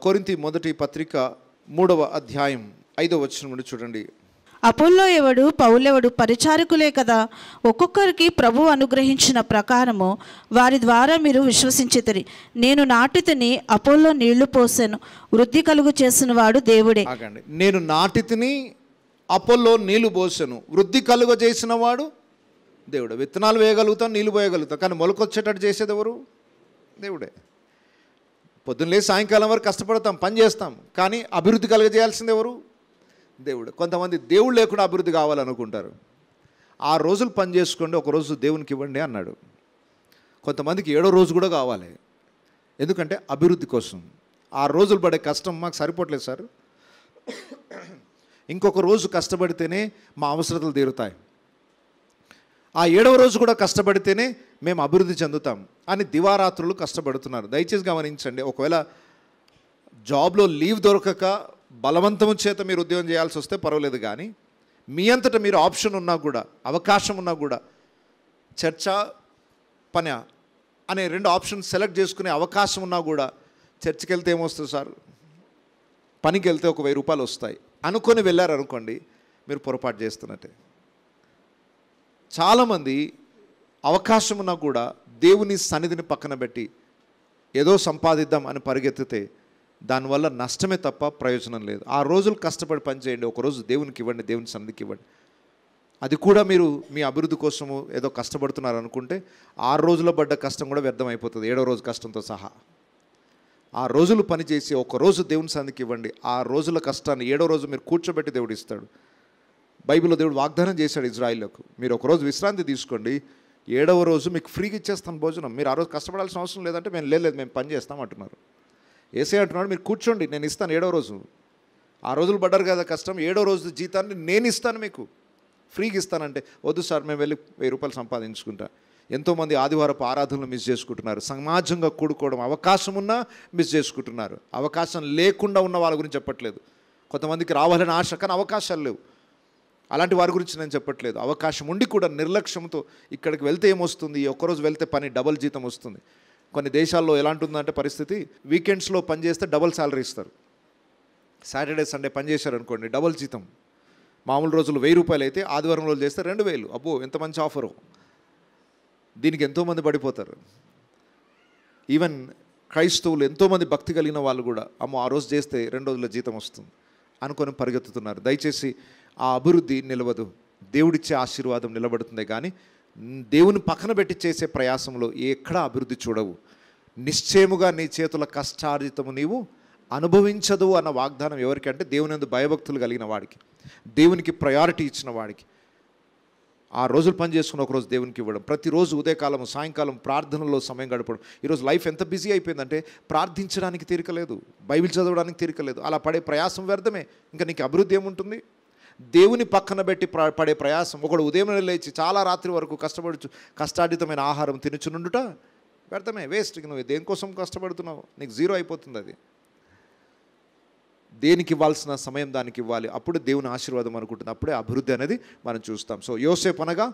కొరింథీ మొదటి పత్రిక 3వ అధ్యాయం 5వ వచనం నుండి చూడండి. అపోల్లో ఎవడు, పౌలెవడు పరిచారకులే కదా. ఒక్కొక్కరికి ప్రభు అనుగ్రహించిన ప్రకారము వారి ద్వారా మీరు విశ్వసించితిరి. నేను నాటితిని, అపోల్లో నీళ్లు పోసాను, వృద్ధి కలుగు చేసిన వాడు దేవుడే. నేను నాటితిని, అపోల్లో నీళ్లు పోసాను, వృద్ధి కలుగ చేసిన వాడు దేవుడే. విత్తనాలు వేయగలుగుతాం, నీళ్లు పోయగలుగుతాం, కానీ మొలకొచ్చేటట్టు చేసేది ఎవరు? దేవుడే. పొద్దున్న లేచి సాయంకాలం వరకు కష్టపడతాం, పని చేస్తాం, కానీ అభివృద్ధి కలుగజేయాల్సింది ఎవరు? దేవుడు. కొంతమంది దేవుడు లేకుండా అభివృద్ధి కావాలనుకుంటారు. 6 రోజులు పని చేసుకోండి, ఒక రోజు దేవునికి ఇవ్వండి అన్నాడు. కొంతమందికి 7వ రోజు కూడా కావాలి. ఎందుకంటే అభివృద్ధి కోసం. 6 రోజులు పడే కష్టం మాకు సరిపోవట్లేదు సార్, ఇంకొక రోజు కష్టపడితేనే మా అవసరతలు తీరుతాయి, ఆ 7వ రోజు కూడా కష్టపడితేనే మేము అభివృద్ధి చెందుతాం అని దివారాత్రులు కష్టపడుతున్నారు. దయచేసి గమనించండి. ఒకవేళ జాబ్లో లీవ్ దొరకక బలవంతము చేత మీరు ఉద్యోగం చేయాల్సి వస్తే పర్వాలేదు, కానీ మీ అంతటా మీరు ఆప్షన్ ఉన్నా కూడా, అవకాశం ఉన్నా కూడా, చర్చా పని అనే 2 ఆప్షన్స్ సెలెక్ట్ చేసుకునే అవకాశం ఉన్నా కూడా చర్చికి వెళ్తే ఏమొస్తుంది సార్, పనికి వెళ్తే ఒక 1000 రూపాయలు వస్తాయి అనుకొని వెళ్ళారనుకోండి, మీరు పొరపాటు చేస్తున్నట్టే. చాలామంది అవకాశం ఉన్నా కూడా దేవుని సన్నిధిని పక్కన పెట్టి ఏదో సంపాదిద్దాం అని పరిగెత్తితే దానివల్ల నష్టమే తప్ప ప్రయోజనం లేదు. 6 రోజులు కష్టపడి పని చేయండి, ఒకరోజు దేవునికి ఇవ్వండి, దేవుని సన్నిధికి ఇవ్వండి. అది కూడా మీరు మీ అభివృద్ధి కోసము ఏదో కష్టపడుతున్నారు అనుకుంటే 6 రోజుల పడ్డ కష్టం కూడా వ్యర్థమైపోతుంది, 7వ రోజు కష్టంతో సహా. 6 రోజులు పనిచేసి ఒకరోజు దేవుని సన్నిధికి ఇవ్వండి. 6 రోజుల కష్టాన్ని 7వ రోజు మీరు కూర్చోబెట్టి దేవుడు ఇస్తాడు. బైబిల్లో దేవుడు వాగ్దానం చేశాడు ఇజ్రాయిల్లకు, మీరు ఒకరోజు విశ్రాంతి తీసుకోండి, 7వ రోజు మీకు ఫ్రీగా ఇచ్చేస్తాను భోజనం, మీరు ఆ రోజు కష్టపడాల్సిన అవసరం లేదంటే మేము లేదు మేము పని చేస్తాం అంటున్నారు. ఏసే అంటున్నాడు, మీరు కూర్చోండి, నేను ఇస్తాను 7వ రోజు. 6 రోజులు పడ్డారు కదా కష్టం, 7వ రోజు జీతాన్ని నేను ఇస్తాను, మీకు ఫ్రీగా ఇస్తానంటే వద్దు సార్, మేము వెళ్ళి 1000 రూపాయలు సంపాదించుకుంటా. ఎంతోమంది ఆదివారపు ఆరాధనలు మిస్ చేసుకుంటున్నారు. సమాజంగా కూడుకోవడం అవకాశం ఉన్నా మిస్ చేసుకుంటున్నారు. అవకాశం లేకుండా ఉన్న వాళ్ళ గురించి చెప్పట్లేదు. కొంతమందికి రావాలని ఆశ కానీ అవకాశాలు లేవు, అలాంటి వారి గురించి నేను చెప్పట్లేదు. అవకాశం ఉండి కూడా నిర్లక్ష్యంతో ఇక్కడికి వెళ్తే ఏమొస్తుంది, ఒక్కరోజు వెళ్తే పని డబల్ జీతం వస్తుంది. కొన్ని దేశాల్లో ఎలాంటి ఉందంటే పరిస్థితి, వీకెండ్స్లో పని చేస్తే డబల్ శాలరీ ఇస్తారు. సాటర్డే సండే పని చేశారనుకోండి డబల్ జీతం. మామూలు రోజులు 1000 రూపాయలు అయితే ఆదివారం రోజులు చేస్తే 2000. అబ్బో ఎంత మంచి ఆఫరు. దీనికి ఎంతోమంది పడిపోతారు. ఈవెన్ క్రైస్తవులు ఎంతోమంది భక్తి కలిగిన వాళ్ళు కూడా అమ్మో ఆ రోజు చేస్తే 2 రోజుల జీతం వస్తుంది అనుకొని పరిగెత్తుతున్నారు. దయచేసి ఆ అభివృద్ధి నిలవదు. దేవుడిచ్చే ఆశీర్వాదం నిలబడుతుంది, కానీ దేవుని పక్కన పెట్టి చేసే ప్రయాసంలో ఎక్కడా అభివృద్ధి చూడవు. నిశ్చయముగా నీ చేతుల కష్టార్జితము నీవు అనుభవించదు అన్న వాగ్దానం ఎవరికి అంటే దేవుని యందు భయభక్తులు కలిగిన వాడికి, దేవునికి ప్రయారిటీ ఇచ్చిన వాడికి. 6 రోజులు పని చేసుకుని ఒకరోజు దేవునికి ఇవ్వడం, ప్రతిరోజు ఉదయకాలం సాయంకాలం ప్రార్థనలో సమయం గడపడం. ఈరోజు లైఫ్ ఎంత బిజీ అయిపోయిందంటే ప్రార్థించడానికి తీరికలేదు, బైబిల్ చదవడానికి తీరికలేదు. అలా పడే ప్రయాసం వ్యర్థమే. ఇంకా నీకు అభివృద్ధి ఏముంటుంది? దేవుని పక్కన పెట్టి పడే ప్రయాసం. ఒకడు ఉదయం లేచి చాలా రాత్రి వరకు కష్టార్జితమైన ఆహారం తినుచునుండుట వ్యర్థమే, వేస్ట్. నువ్వు దేనికోసం కష్టపడుతున్నావు? నీకు 0 అయిపోతుంది. అది దేనికి ఇవ్వాల్సిన సమయం దానికి ఇవ్వాలి, అప్పుడు దేవుని ఆశీర్వాదం అనుకుంటుంది, అప్పుడే అభివృద్ధి అనేది మనం చూస్తాం. సో యోసేపు అనగా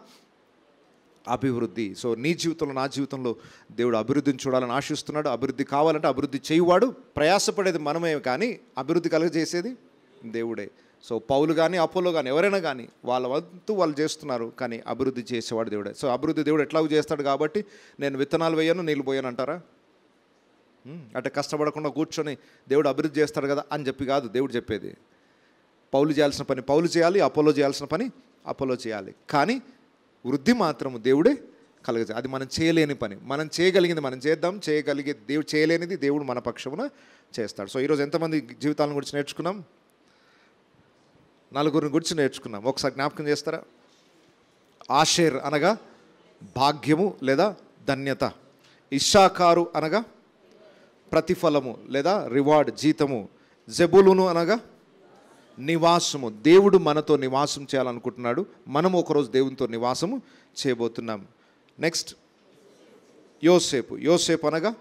అభివృద్ధి. సో నీ జీవితంలో నా జీవితంలో దేవుడు అభివృద్ధిని చూడాలని ఆశిస్తున్నాడు. అభివృద్ధి కావాలంటే అభివృద్ధి చేయువాడు. ప్రయాసపడేది మనమే కానీ అభివృద్ధి కలుగజేసేది దేవుడే. సో పౌలు కానీ అపోలో కానీ ఎవరైనా కానీ వాళ్ళ వంతు వాళ్ళు చేస్తున్నారు, కానీ అభివృద్ధి చేసేవాడు దేవుడే. సో అభివృద్ధి దేవుడు ఎట్లాగూ చేస్తాడు కాబట్టి నేను విత్తనాలు వేయను, నీళ్ళు పోయాను అంటారా? అంటే కష్టపడకుండా కూర్చొని దేవుడు అభివృద్ధి చేస్తాడు కదా అని చెప్పి కాదు దేవుడు చెప్పేది. పౌలు చేయాల్సిన పని పౌలు చేయాలి, అపోలో చేయాల్సిన పని అపోలో చేయాలి, కానీ వృద్ధి మాత్రం దేవుడే కలగజే. అది మనం చేయలేని పని, మనం చేయగలిగింది మనం చేద్దాం, చేయగలిగే దేవుడు చేయలేనిది దేవుడు మన పక్షమున చేస్తాడు. సో ఈరోజు ఎంతమంది జీవితాలను గురించి నేర్చుకున్నాం? 4 గురించి నేర్చుకున్నాం. ఒకసారి జ్ఞాపకం చేస్తారా? ఆషేర్ అనగా భాగ్యము లేదా ధన్యత, ఇశ్శాఖారు అనగా ప్రతిఫలము లేదా రివార్డ్, జీతము, జెబులును అనగా నివాసము. దేవుడు మనతో నివాసం చేయాలనుకుంటున్నాడు, మనం ఒకరోజు దేవునితో నివాసము చేయబోతున్నాం. నెక్స్ట్ యోసేపు. యోసేపు అనగా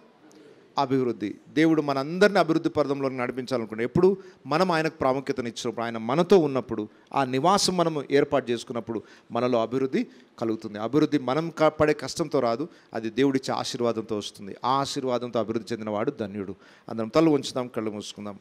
అభివృద్ధి. దేవుడు మనందరినీ అభివృద్ధి పథంలో నడిపించాలనుకుంటున్నాడు. ఎప్పుడు మనం ఆయనకు ప్రాముఖ్యతనిచ్చినప్పుడు, ఆయన మనతో ఉన్నప్పుడు, ఆ నివాసం మనము ఏర్పాటు చేసుకున్నప్పుడు మనలో అభివృద్ధి కలుగుతుంది. అభివృద్ధి మనం పడే కష్టంతో రాదు, అది దేవుడిచ్చే ఆశీర్వాదంతో వస్తుంది. ఆ ఆశీర్వాదంతో అభివృద్ధి చెందినవాడు ధన్యుడు. అందరం తల ఉంచుదాం, కళ్ళు మూసుకుందాం.